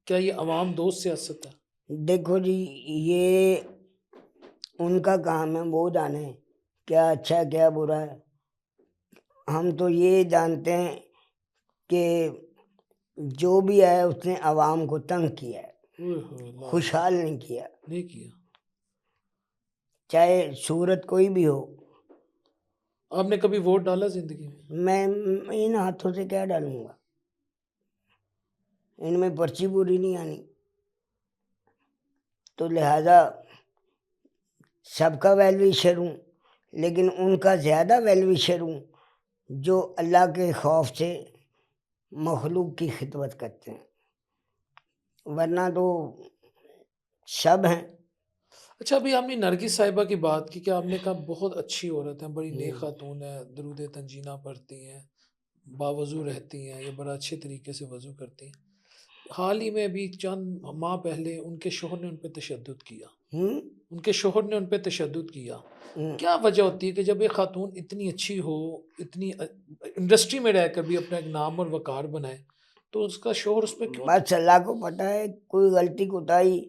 کیا یہ عوام دوست سیاست ہے؟
دیکھو جی یہ ان کا کام ہے، وہ جانے کیا اچھا ہے کیا برا ہے، ہم تو یہ جانتے ہیں کہ جو بھی ہے اس نے عوام کو تنگ کیا ہے، خوشحال نہیں کیا،
نہیں کیا.
چاہے صورت کوئی بھی ہو.
آپ نے کبھی ووٹ ڈالا زندگی میں؟
میں ان ہاتھوں سے کیا ڈالوں گا، ان میں پرچی پوری نہیں آنی، تو لہذا سب کا ویل وشر ہوں لیکن ان کا زیادہ ویل وشر ہوں جو اللہ کے خوف سے مخلوق کی خدمت کرتے ہیں، ورنہ تو سب ہیں.
اچھا ابھی آپ نے نرگس صاحبہ کی بات کی کہ آپ نے کہا بہت اچھی عورت ہے، بڑی نیک خاتون ہے، درود تنجینہ پڑھتی ہیں، باوضو رہتی ہیں، یہ بڑا اچھے طریقے سے وضو کرتی ہیں. حال ہی میں ابھی چند ماہ پہلے ان کے شوہر نے ان پہ تشدد کیا، ان کے شوہر نے ان پہ تشدد کیا. کیا وجہ ہوتی ہے کہ جب ایک خاتون اتنی اچھی ہو، اتنی انڈسٹری میں رہ کر بھی اپنا ایک نام اور وقار بنائے، تو اس کا شوہر اس پہ کیوں؟
بس اللہ کو پتہ ہے کوئی غلطی کوتاہی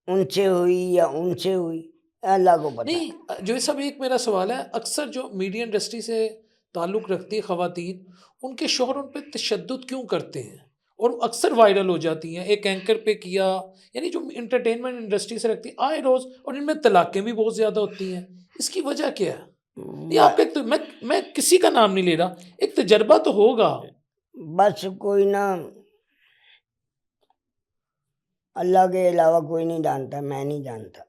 ان سے ہوئی یا ان سے ہوئی، اللہ کو پتہ.
نہیں جو سب ایک میرا سوال ہے، اکثر جو میڈیا انڈسٹری سے تعلق رکھتی ہے خواتین، ان کے شوہر ان پہ تشدد کیوں کرتے ہیں اور اکثر وائرل ہو جاتی ہیں؟ ایک اینکر پہ کیا، یعنی جو انٹرٹینمنٹ انڈسٹری سے رکھتی آئے روز، اور ان میں طلاقیں بھی بہت زیادہ ہوتی ہیں، اس کی وجہ کیا ہے؟ یہ آپ کا میں کسی کا نام نہیں لے رہا، ایک تجربہ تو ہوگا. بس
کوئی نہ، اللہ کے علاوہ کوئی نہیں جانتا، میں نہیں جانتا.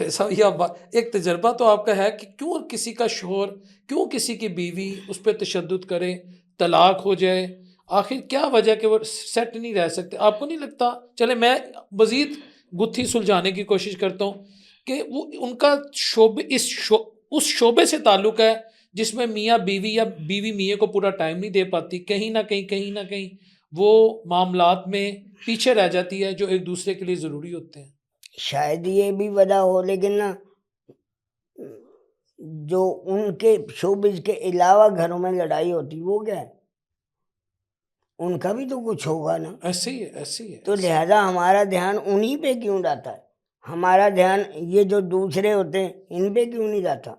صاحب یہ ایک تجربہ تو آپ کا ہے کہ کیوں کسی کا شوہر، کیوں کسی کی بیوی اس پہ تشدد کرے، طلاق ہو جائے، آخر کیا وجہ کہ وہ سیٹ نہیں رہ سکتے؟ آپ کو نہیں لگتا؟ چلے میں مزید گتھی سلجھانے کی کوشش کرتا ہوں کہ وہ ان کا شعبے اس شعبے سے تعلق ہے جس میں میاں بیوی یا بیوی میاں کو پورا ٹائم نہیں دے پاتی، کہیں نہ کہیں وہ معاملات میں پیچھے رہ جاتی ہے جو ایک دوسرے کے لیے ضروری ہوتے ہیں.
شاید یہ بھی وجہ ہو، لیکن نا جو ان کے شوبز کے علاوہ گھروں میں لڑائی ہوتی وہ کیا ہے، ان کا بھی تو کچھ ہوگا نا.
ایسے ہی ہے.
تو لہذا ہمارا دھیان انہی پہ کیوں جاتا ہے، ہمارا دھیان یہ جو دوسرے ہوتے ہیں ان پہ کیوں نہیں جاتا؟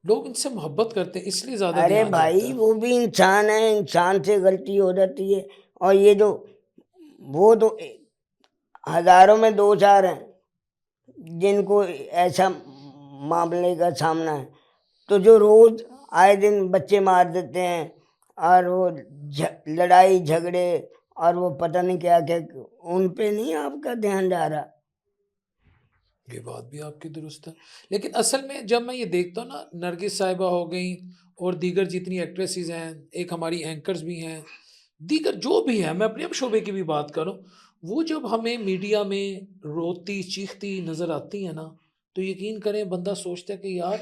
لوگ ان سے محبت کرتے ہیں اس لیے زیادہ.
ارے بھائی وہ بھی انسان ہے، انسان سے غلطی ہو جاتی ہے، اور یہ جو وہ تو ہزاروں میں 2 4 ہیں جن کو ایسا معاملے کا سامنا ہے، تو جو روز آئے دن بچے مار دیتے ہیں اور وہ لڑائی جھگڑے اور وہ پتہ نہیں کیا کہ ان پہ نہیں آپ کا دھیان جا رہا.
یہ بات بھی آپ کی درست ہے. لیکن اصل میں جب میں یہ دیکھتا ہوں نا، نرگس صاحبہ ہو گئیں اور دیگر جتنی ایکٹریسز ہیں، ایک ہماری اینکرز بھی ہیں، دیگر جو بھی ہیں، میں اپنے اب شعبے کی بھی بات کروں، وہ جب ہمیں میڈیا میں روتی چیختی نظر آتی ہیں نا، تو یقین کریں بندہ سوچتا ہے کہ یار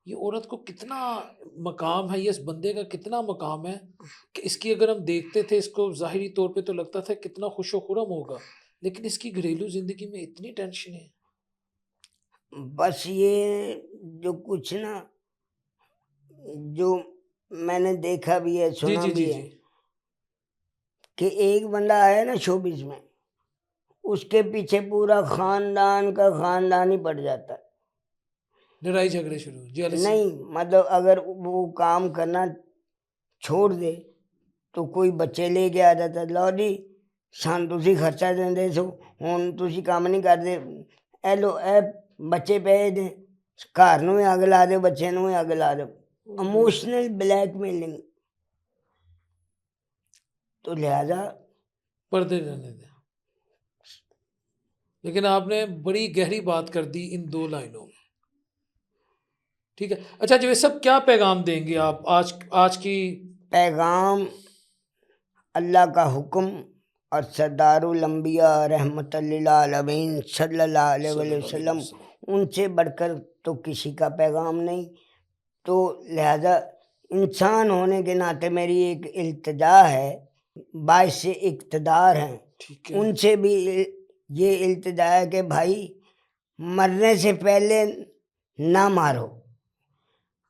یہ عورت کو کتنا مقام ہے، یہ اس بندے کا کتنا مقام ہے کہ اس کی اگر ہم دیکھتے تھے اس کو ظاہری طور پہ تو لگتا تھا کتنا خوش و خرم ہوگا، لیکن اس کی گھریلو زندگی میں اتنی ٹینشن ہے.
بس یہ جو کچھ نا، جو میں نے دیکھا بھی ہے
جی
سنا
جی جی
بھی ہے
جی
کہ ایک بندہ آیا نا شوبز میں، اس کے پیچھے پورا خاندان کا خاندان ہی پڑ جاتا ہے.
لڑائی جھگڑے شروع جیلسی.
نہیں مطلب اگر وہ کام کرنا چھوڑ دے تو کوئی بچے لے کے آ جاتا، لو جی سان تسی خرچہ دیں سو، ہوں تسی کام نہیں کرتے، اے لو اے بچے بھیج دیں، گھر نوں اگ لا دو، بچے نوں اگ لا دو. Emotional blackmailing. تو لہذا
پردے رہنے دیں. لیکن آپ نے بڑی گہری بات کر دی ان 2 لائنوں میں. ٹھیک ہے. اچھا جو یہ سب کیا پیغام دیں گے آپ آج کی؟
پیغام اللہ کا حکم اور سردار الانبیاء رحمت للعالمین صلی اللہ علیہ وسلم، ان سے بڑھ کر تو کسی کا پیغام نہیں. تو لہذا انسان ہونے کے ناطے میری ایک التجا ہے، باعث اقتدار ہیں
ٹھیک ہے.
ان سے بھی یہ التجا ہے کہ بھائی مرنے سے پہلے نہ مارو.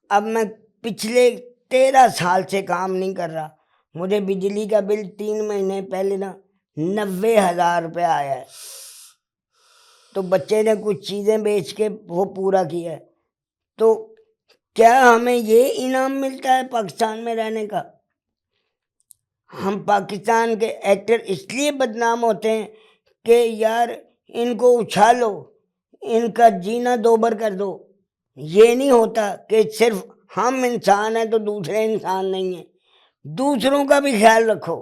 اب میں پچھلے 13 سال سے کام نہیں کر رہا، مجھے بجلی کا بل 3 مہینے پہلے نا 90,000 روپے آیا ہے. تو بچے نے کچھ چیزیں بیچ کے وہ پورا کیا ہے. تو کیا ہمیں یہ انعام ملتا ہے پاکستان میں رہنے کا؟ ہم پاکستان کے ایکٹر اس لیے بدنام ہوتے ہیں کہ یار ان کو اچھالو، ان کا جینا دوبر کر دو. یہ نہیں ہوتا کہ صرف ہم انسان ہیں تو دوسرے انسان نہیں ہیں، دوسروں کا بھی خیال رکھو.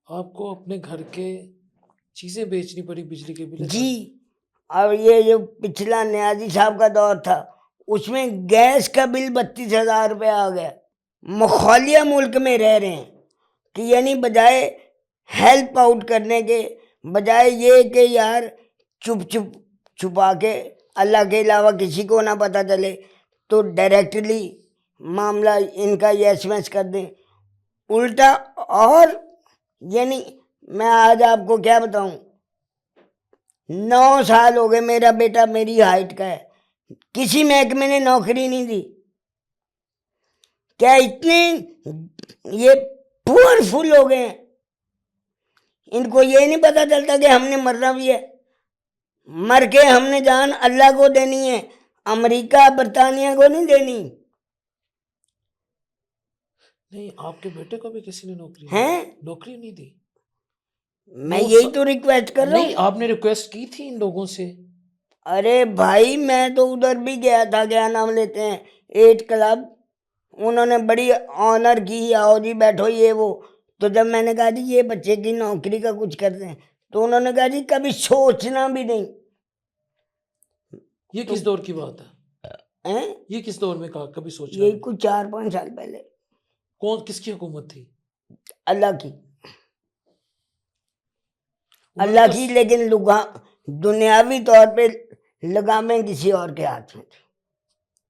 آپ کو اپنے گھر کے چیزیں بیچنی پڑی بجلی کے بل؟
جی. اور یہ جو پچھلا نیازی صاحب کا دور تھا، اس میں گیس کا بل 32,000 روپے آ گیا. مخالیہ ملک میں رہ رہے ہیں کہ یعنی بجائے ہیلپ آؤٹ کرنے کے، بجائے یہ کہ یار چھپا کے اللہ کے علاوہ کسی کو نہ پتہ چلے، تو ڈائریکٹلی معاملہ ان کا یہ ایس کر دیں الٹا. اور یعنی میں آج آپ کو کیا بتاؤں، 9 سال ہو گئے میرا بیٹا میری ہائٹ کا ہے، کسی محکمے نے نوکری نہیں دی. کیا اتنے یہ پاورفل ہو گئے ہیں، ان کو یہ نہیں پتہ چلتا کہ ہم نے مرنا بھی ہے، مر کے ہم نے جان اللہ کو دینی ہے، امریکہ برطانیہ کو نہیں دینی.
نہیں، آپ کے بیٹے کو بھی کسی نے نوکری نہیں دی؟
میں یہی تو ریکویسٹ کر رہا ہوں.
نہیں، آپ نے ریکویسٹ کی تھی ان لوگوں سے؟
ارے بھائی میں تو ادھر بھی گیا تھا، کیا نام لیتے ہیں 8 کلب، انہوں نے بڑی آنر کی، آؤ جی بیٹھو یہ وہ. تو جب میں نے کہا جی یہ بچے کی نوکری کا کچھ کرتے ہیں، تو انہوں نے کہا جی کبھی سوچنا بھی نہیں.
یہ کس دور کی بات ہے؟ یہ کس دور میں کہا کبھی سوچا؟
یہ کچھ 4-5 سال پہلے.
کس کی حکومت تھی؟
اللہ کی. اللہ کی، لیکن دنیاوی طور پہ لگامیں کسی اور کے ہاتھ میں تھی.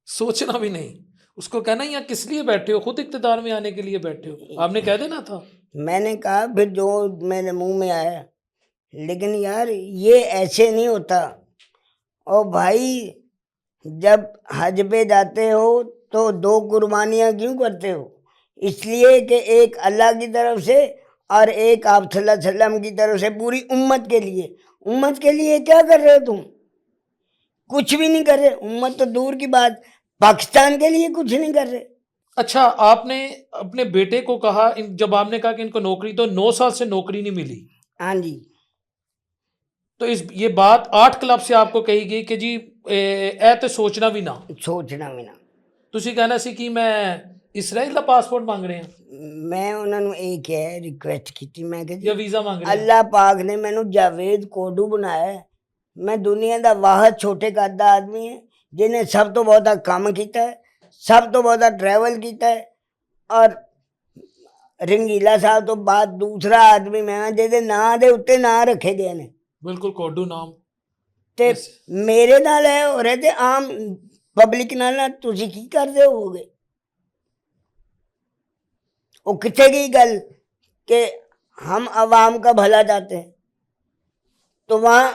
سوچنا بھی نہیں، اس کو کہنا یا کس لیے بیٹھے ہو، خود اقتدار میں آنے کے لیے بیٹھے ہو، آپ نے کہہ دینا تھا.
میں نے کہا پھر جو میرے منہ میں آیا، لیکن یار یہ ایسے نہیں ہوتا. اور بھائی جب حج پہ جاتے ہو تو 2 قربانیاں کیوں کرتے ہو؟ اس لیے کہ ایک اللہ کی طرف سے اور ایک آپ صلی اللہ علیہ وسلم کی طرف سے پوری امت کے لیے. امت کے لیے کیا کر رہے ہو تم؟ کچھ بھی نہیں کر رہے. امت تو دور کی بات، پاکستان کے لیے کچھ نہیں کر رہے.
اچھا، آپ نے اپنے بیٹے کو کہا، جب آپ نے کہا کہ ان کو نوکری، تو 9 سال سے نوکری نہیں ملی؟
ہاں جی.
تو اس یہ بات 8 کلب سے آپ کو کہی گئی کہ جی اے تے سوچنا بھی نہ
سوچنا بھی نہ.
ਤੁਸੀਂ ਕਹਿਣਾ ਸੀ ਕਿ ਮੈਂ ਇਸਰਾਈਲ ਦਾ ਪਾਸਪੋਰਟ ਮੰਗ ਰਹੇ ਹਾਂ
ਮੈਂ ਉਹਨਾਂ ਨੂੰ ਇਹ ਕਿਹਾ, ਰਿਕੁਐਸਟ ਕੀਤੀ, ਮੈਂ ਕਿਹਾ
ਜਾਂ
ਜੀ
ਵੀਜ਼ਾ ਮੰਗ ਰਹੇ ਹਾਂ
ਅੱਲਾਹ ਪਾਕ ਨੇ ਮੈਨੂੰ ਜਾਵੇਦ ਕੋਡੂ ਬਣਾਇਆ ਹੈ. ਮੈਂ ਦੁਨੀਆ ਦਾ ਵਾਹਦ ਛੋਟੇ ਕੱਦ ਦਾ ਆਦਮੀ ਹੈ ਜਿਹਨੇ ਸਭ ਤੋਂ ਬਹੁਤਾ ਕੰਮ ਕੀਤਾ ਹੈ, ਸਭ ਤੋਂ ਬਹੁਤਾ ਟਰੈਵਲ ਕੀਤਾ ਹੈ, ਔਰ ਰੰਗੀਲਾ ਸਾਹਿਬ ਤੋਂ ਬਾਅਦ ਦੂਸਰਾ ਆਦਮੀ ਮੈਂ ਹਾਂ ਜਿਹਦੇ ਨਾਂ ਦੇ ਉੱਤੇ ਨਾਂ ਰੱਖੇ ਗਏ ਨੇ.
ਬਿਲਕੁਲ ਕੋਡੂ ਨਾਮ
ਤੇ
Yes.
ਮੇਰੇ ਨਾਲ ਇਹ ਹੋ ਰਿਹਾ ਤੇ ਆਮ ਪਬਲਿਕ ਨਾਲ ਤੁਸੀਂ ਕੀ ਕਰਦੇ ਹੋਵੋਗੇ? وہ کتنے کی گل کہ ہم عوام کا بھلا چاہتے ہیں, تو وہاں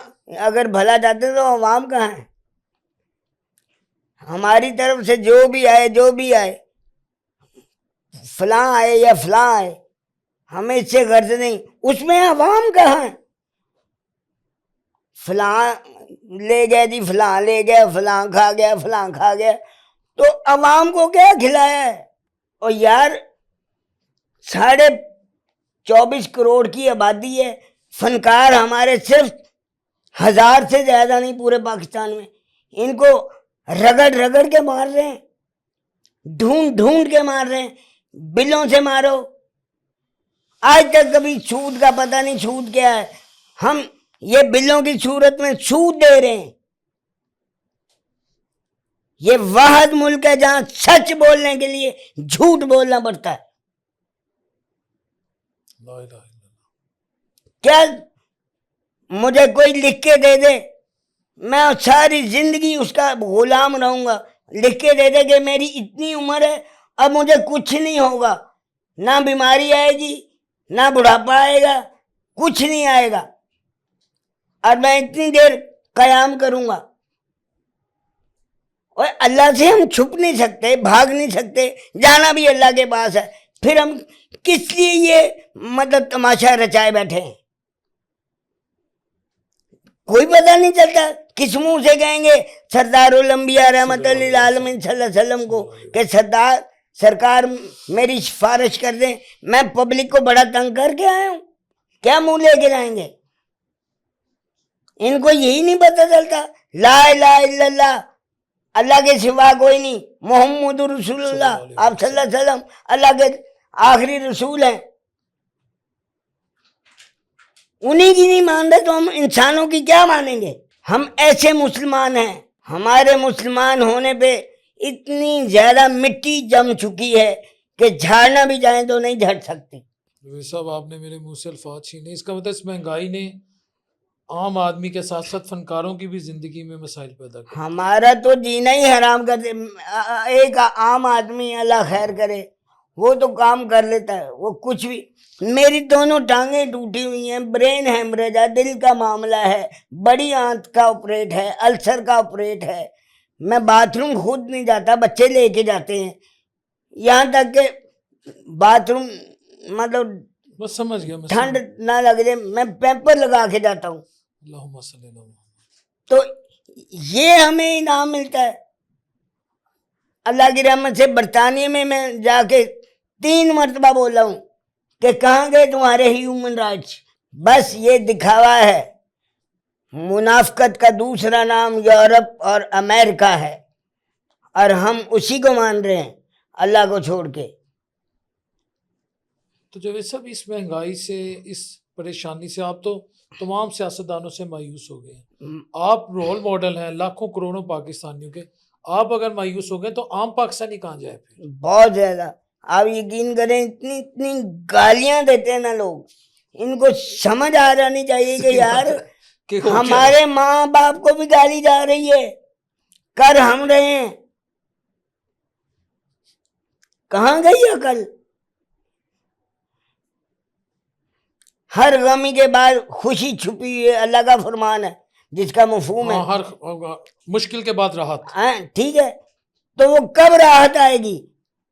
اگر بھلا چاہتے ہیں تو عوام کہاں ہے؟ ہماری طرف سے جو بھی آئے فلاں آئے یا فلاں آئے, ہمیں اس سے غرض نہیں, اس میں عوام کہاں ہے؟ فلاں لے گیا جی, فلاں لے گیا, فلاں کھا گیا, فلاں کھا گیا, تو عوام کو کیا کھلایا ہے؟ اور یار 24.5 کروڑ کی آبادی ہے, فنکار ہمارے صرف 1000 سے زیادہ نہیں پورے پاکستان میں, ان کو رگڑ رگڑ کے مار رہے ہیں, ڈھونڈ ڈھونڈ کے مار رہے ہیں, بلوں سے مارو. آج تک کبھی سود کا پتہ نہیں سود کیا ہے, ہم یہ بلوں کی صورت میں سود دے رہے ہیں. یہ واحد ملک ہے جہاں سچ بولنے کے لیے جھوٹ بولنا پڑتا ہے.
لا الہ الا اللہ.
کیا مجھے کوئی لکھ کے دے دے, میں ساری زندگی اس کا غلام رہوں گا. لکھ کے دے دے کہ میری اتنی عمر ہے, اب مجھے کچھ نہیں ہوگا, نہ بیماری آئے گی, نہ بڑھاپا آئے گا, کچھ نہیں آئے گا, اور میں اتنی دیر قیام کروں گا. اور اللہ سے ہم چھپ نہیں سکتے, بھاگ نہیں سکتے, جانا بھی اللہ کے پاس ہے, پھر ہم کس لیے یہ مطلب تماشا رچائے بیٹھے ہیں؟ کوئی پتہ نہیں چلتا. کس منہ سے کہیں گے سردار الانبیاء رحمت للعالمین صلی اللہ علیہ وسلم کو کہ سرکار میری سفارش کر دیں, میں پبلک کو بڑا تنگ کر کے آیا ہوں, کیا منہ لے کے جائیں گے؟ ان کو یہی نہیں پتہ چلتا لا الہ الا اللہ, اللہ کے سوا کوئی نہیں, محمد رسول اللہ, آپ صلی اللہ علیہ وسلم اللہ کے آخری رسول ہیں. انہیں کی نہیں مان رہے تو ہم انسانوں کی کیا مانیں گے؟ ہم ایسے مسلمان ہیں, ہمارے مسلمان ہونے پہ اتنی زیادہ مٹی جم چکی ہے کہ جھاڑنا بھی چاہیں تو نہیں جھڑ سکتی.
صاحب آپ نے میرے منہ سے الفاظ چھینے. اس کا مطلب اس مہنگائی نے عام آدمی کے ساتھ ساتھ فنکاروں کی بھی زندگی میں مسائل پیدا کر.
ہمارا تو جینا ہی حرام کر دے. ایک عام آدمی اللہ خیر کرے وہ تو کام کر لیتا ہے, وہ کچھ بھی. میری دونوں ٹانگیں ٹوٹی ہوئی ہیں, برین ہیمریج ہے, دل کا معاملہ ہے, بڑی آنت کا آپریٹ ہے, السر کا آپریٹ ہے, میں باتھ روم خود نہیں جاتا, بچے لے کے جاتے ہیں, یہاں تک کہ باتھ روم مطلب
بس سمجھ گیا, میں
ٹھنڈ نہ لگ جائے میں پیمپر لگا کے جاتا ہوں.
اللہم صلی اللہ علیہ وسلم.
تو یہ ہمیں انعام ملتا ہے اللہ کی رحمت سے. برطانیہ میں جا کے 3 مرتبہ بولا ہوں کہ کہاں گئے تمہارے ہیومن رائٹس. بس یہ دکھاوا ہے. منافقت کا دوسرا نام یورپ اور امریکہ ہے, اور ہم اسی کو مان رہے ہیں اللہ کو چھوڑ کے.
تو جاوید صاحب اس مہنگائی سے, اس پریشانی سے آپ تو تمام سیاستدانوں سے مایوس ہو گئے ہیں. آپ رول ماڈل ہیں لاکھوں کروڑوں پاکستانیوں کے, آپ اگر مایوس ہو گئے تو عام پاکستانی کہاں جائے پھر؟
بہت زیادہ. آپ یقین کریں اتنی گالیاں دیتے ہیں نا لوگ, ان کو سمجھ آ جانی چاہیے کہ یار
کہ ہو کیا
ہمارے ماں باپ کو بھی گالی جا رہی ہے, کر ہم رہے ہیں. کہاں گئی عقل؟ ہر غمی کے بعد خوشی چھپی ہوئی ہے, اللہ کا فرمان ہے جس کا مفہوم ہے.
ہر مشکل کے بعد راحت.
ٹھیک ہے, تو وہ کب راحت آئے گی؟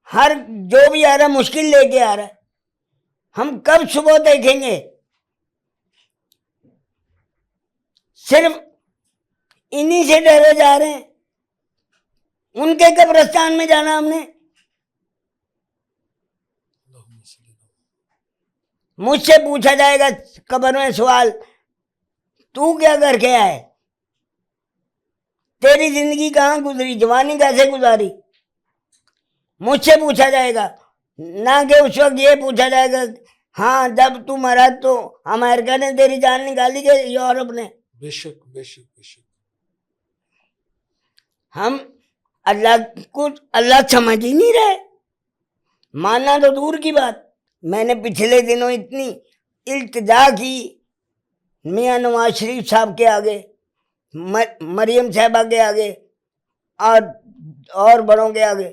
ہر جو بھی آ رہا ہے مشکل لے کے آ رہا ہے. ہم کب صبح دیکھیں گے؟ صرف انہی سے ڈرے جا رہے ہیں. ان کے قبرستان میں جانا ہم نے. مجھ سے پوچھا جائے گا قبر میں سوال تو کیا کر کے آئے؟ تیری زندگی کہاں گزری؟ جوانی کیسے گزاری؟ مجھ سے پوچھا جائے گا، نہ کہ اس وقت یہ پوچھا جائے گا ہاں جب تو مرا تو امریکہ نے تیری جان نکالی کہ یورپ نے؟
بے شک بے شک بے شک.
ہم اللہ کو اللہ سمجھ ہی نہیں رہے، ماننا تو دور کی بات. میں نے پچھلے دنوں اتنی التجا کی میاں نواز شریف صاحب کے آگے، مریم صاحبہ کے آگے، اور بڑوں کے آگے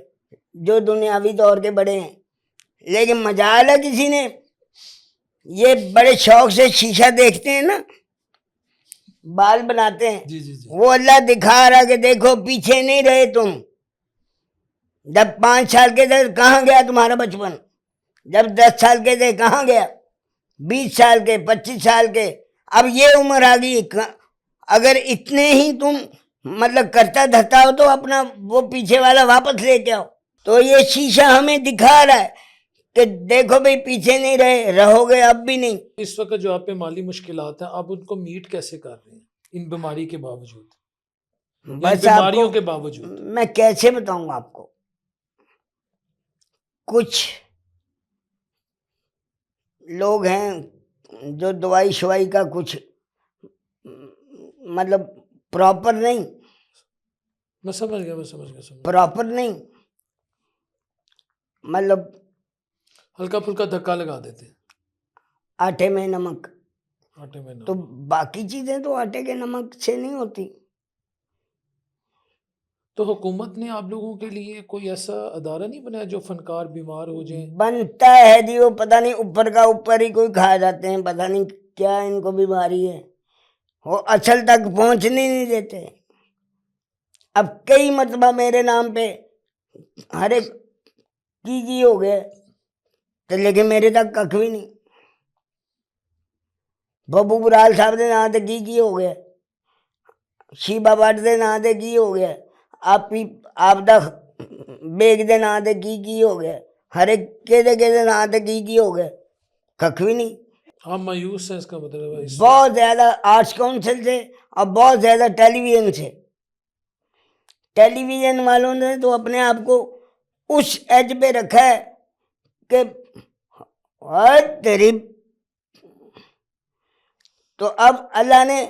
جو دنیاوی طور کے بڑے ہیں، لیکن مجال ہے کسی نے یہ بڑے شوق سے شیشہ دیکھتے ہیں نا، بال بناتے ہیں،
جی جی جی.
وہ اللہ دکھا رہا کہ دیکھو پیچھے نہیں رہے تم. جب 5 سال کے تھے کہاں گیا تمہارا بچپن؟ جب 10 سال کے تھے کہاں گیا؟ 20 سال کے، 25 سال کے، اب یہ عمر آ گئی. اگر اتنے ہی تم مطلب کرتا دھرتا ہو تو اپنا وہ پیچھے والا واپس لے کے آؤ. تو یہ شیشہ ہمیں دکھا رہا ہے کہ دیکھو بھئی پیچھے نہیں رہے، رہو گے اب بھی نہیں.
اس وقت جو آپ پہ مالی مشکلات ہیں، آپ ان کو میٹ کیسے کر رہے ہیں ان بیماری کے باوجود، ان
بس آپ
بیماریوں
کو
کے باوجود؟
میں کیسے بتاؤں آپ کو، کچھ لوگ ہیں جو دوائی شوائی کا کچھ مطلب پراپر نہیں،
میں سمجھ گیا.
پراپر نہیں، مطلب
ہلکا پھلکا دھکا لگا دیتے ہیں
آٹے میں نمک،
آٹے میں.
تو باقی چیزیں تو آٹے کے نمک سے نہیں ہوتی.
تو حکومت نے آپ لوگوں کے لیے کوئی ایسا ادارہ نہیں بنایا جو فنکار بیمار ہو جائیں؟
بنتا ہے جی، وہ پتہ نہیں اوپر کا اوپر ہی کوئی کھا جاتے ہیں، پتہ نہیں کیا ان کو بیماری ہے، وہ اصل تک پہنچنے نہیں دیتے. اب کئی مرتبہ میرے نام پہ ہر ایک کی ہو گئے تو لیکن میرے تک کھ بھی نہیں. ببو برال صاحب دے نام تے کی ہو گیا، شیبا بٹ دے نام تے کی ہو گیا، آپ دا بیگ دے نام تے کی ہو گیا، ہر ایک کے نام تے کی ہو گیا، کھ بھی نہیں.
آپ مایوس ہیں، اس کا مطلب ہے
بہت زیادہ آرٹس کونسل سے اور بہت زیادہ ٹیلی ویژن سے. ٹیلی ویژن والوں نے تو اپنے آپ کو اس ایج پہ رکھا ہے کہ تیری. تو اب اللہ نے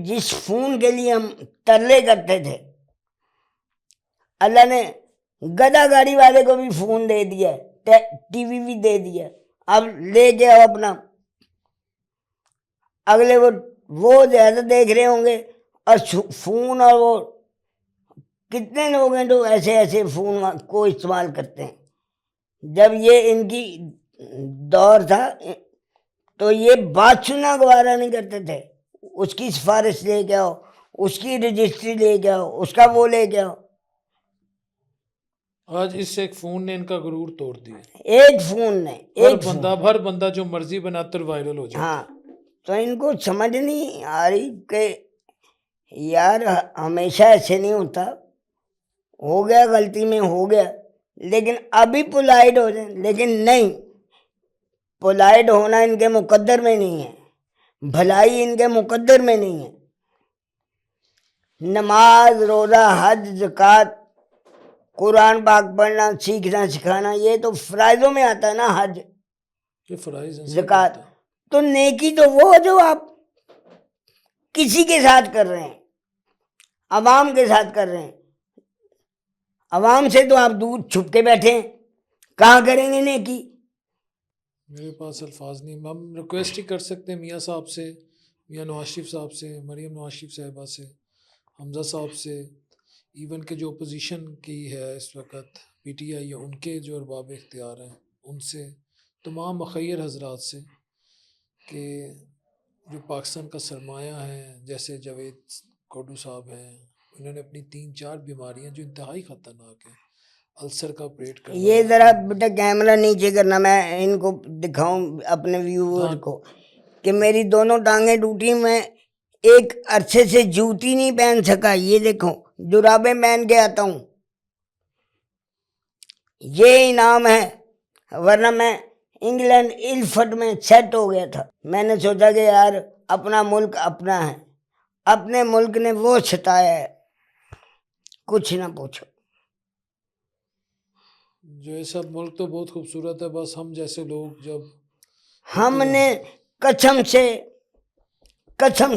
جس فون کے لیے ہم ترلے کرتے تھے، اللہ نے گدا گاڑی والے کو بھی فون دے دیا، ٹی وی بھی دے دیا. اب لے کے آؤ اپنا، اگلے وہ زیادہ دیکھ رہے ہوں گے. اور فون، اور وہ کتنے لوگ ہیں جو ایسے ایسے فون کو استعمال کرتے ہیں. جب یہ ان کی دور تھا تو یہ بات سننا گوارا نہیں کرتے تھے، اس کی سفارش لے کے آؤ، اس کی رجسٹری لے کے آؤ، اس کا وہ لے کے آؤ.
آج اس ایک فون نے ان کا غرور توڑ دیا.
ایک فون نے
ہر بندہ جو مرضی بناتا اور وائرل ہو جاتا.
ہاں، تو ان کو سمجھ نہیں آ رہی کہ یار ہمیشہ ایسے نہیں ہوتا، ہو گیا غلطی میں ہو گیا، لیکن ابھی پولائٹ ہو جائیں. لیکن نہیں، پولائٹ ہونا ان کے مقدر میں نہیں ہے، بھلائی ان کے مقدر میں نہیں ہے. نماز، روزہ، حج، زکوٰۃ، قرآن پاک پڑھنا، سیکھنا سکھانا، یہ تو فرائضوں میں آتا ہے نا. حج،
یہ فرائض ہیں،
زکوٰۃ. تو نیکی تو وہ جو آپ کسی کے ساتھ کر رہے ہیں، عوام کے ساتھ کر رہے ہیں. عوام سے تو آپ دور چھپ کے بیٹھے ہیں، کہاں کریں گے نیکی؟
میرے پاس الفاظ نہیں. ہم ریکویسٹ ہی کر سکتے ہیں میاں صاحب سے، میاں نواز شریف صاحب سے، مریم نواز شریف صاحبہ سے، حمزہ صاحب سے، ایون کہ جو اپوزیشن کی ہے اس وقت پی ٹی آئی، ان کے جو ارباب اختیار ہیں ان سے، تمام مخیر حضرات سے، کہ جو پاکستان کا سرمایہ ہے جیسے جاوید کوڈو صاحب ہیں، انہوں نے اپنی 3-4 بیماریاں جو انتہائی خطرناک ہیں، السر کا آپریٹ کروایا.
یہ ذرا بیٹا کیمرہ نیچے کرنا، میں ان کو دکھاؤں اپنے ویور کو کہ میری دونوں ٹانگیں ٹوٹی، میں ایک عرصے سے جوتی نہیں پہن سکا. یہ دیکھو جرابیں پہن کے آتا ہوں، یہ انعام ہے، ورنہ میں انگلینڈ الفٹ میں سیٹ ہو گیا تھا. میں نے سوچا کہ یار اپنا ملک اپنا ہے، اپنے ملک نے وہ ستایا ہے، کچھ نہ پوچھو۔
جو یہ سب ملک تو بہت خوبصورت ہے، بس ہم جیسے لوگ جب
ہم نے قسم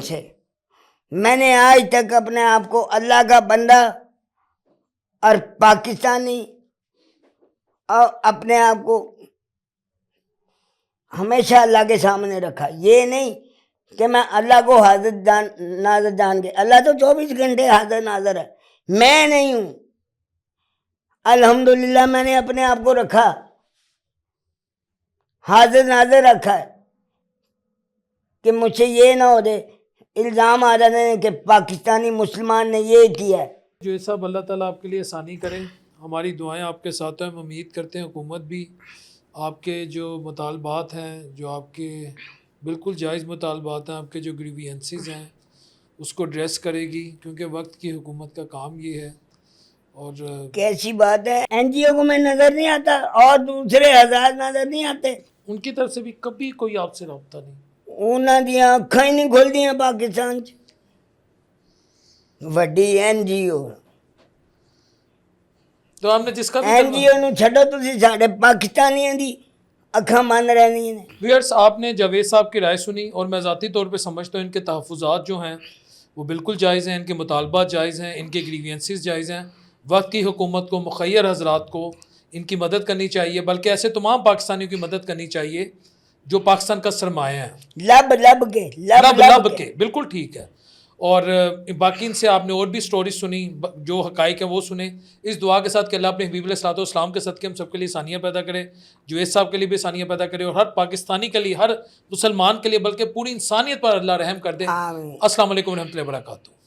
سے میں نے آج تک اپنے آپ کو اللہ کا بندہ اور پاکستانی اور اپنے آپ کو ہمیشہ اللہ کے سامنے رکھا، یہ نہیں کہ میں اللہ کو حاضر ناظر جان کے، اللہ تو 24 گھنٹے حاضر ناظر ہے، میں نہیں ہوں۔ الحمدللہ میں نے اپنے آپ کو رکھا، حاضر ناظر رکھا ہے کہ مجھ سے یہ نہ ہو دے الزام آ جاتے ہیں کہ پاکستانی مسلمان نے یہ کیا ہے۔
جو یہ سب اللہ تعالیٰ آپ کے لیے آسانی کرے، ہماری دعائیں آپ کے ساتھ ہیں، ہم امید کرتے ہیں حکومت بھی آپ کے جو مطالبات ہیں، جو آپ کے بالکل جائز مطالبات ہیں، آپ کے جو گریوینسز ہیں، اس کو ایڈریس کرے گی، کیونکہ وقت کی حکومت کا کام یہ ہے۔ اور
کیسی بات ہے، این جی او کو میں نظر نہیں آتا اور دوسرے حضرات نظر نہیں آتے،
ان کی طرف سے بھی کبھی کوئی آپ سے رابطہ نہیں۔
انہاں دیاں اکھاں ہی نہیں کھل دیاں پاکستان چ، وڈی این جی او،
تو ہم نے جس کا بھی
این جی او نو چھڈو تسی، ساڈے پاکستانیاں دی اکھاں بند رہنیاں نے۔
ویئرس، آپ نے جاوید صاحب کی رائے سنی، اور میں ذاتی طور پہ سمجھتا ہوں ان کے تحفظات جو ہیں وہ بالکل جائز ہیں، ان کے مطالبات جائز ہیں، ان کے گریوینسز جائز ہیں۔ وقت کی حکومت کو، مخیر حضرات کو ان کی مدد کرنی چاہیے، بلکہ ایسے تمام پاکستانیوں کی مدد کرنی چاہیے جو پاکستان کا سرمایہ ہے،
لب
لب کے، بالکل ٹھیک ہے۔ اور باقی ان سے آپ نے اور بھی سٹوریز سنی، جو حقائق ہیں وہ سنیں، اس دعا کے ساتھ کہ اللہ اپنے حبیب علیہ الصلوۃ والسلام کے صدقے ہم سب کے لیے آسانیاں پیدا کرے، جوید صاحب کے لیے بھی آسانیاں پیدا کرے، اور ہر پاکستانی کے لیے، ہر مسلمان کے لیے، بلکہ پوری انسانیت پر اللہ رحم کر دے۔
آمین۔
السلام علیکم ورحمۃ اللہ وبرکاتہ۔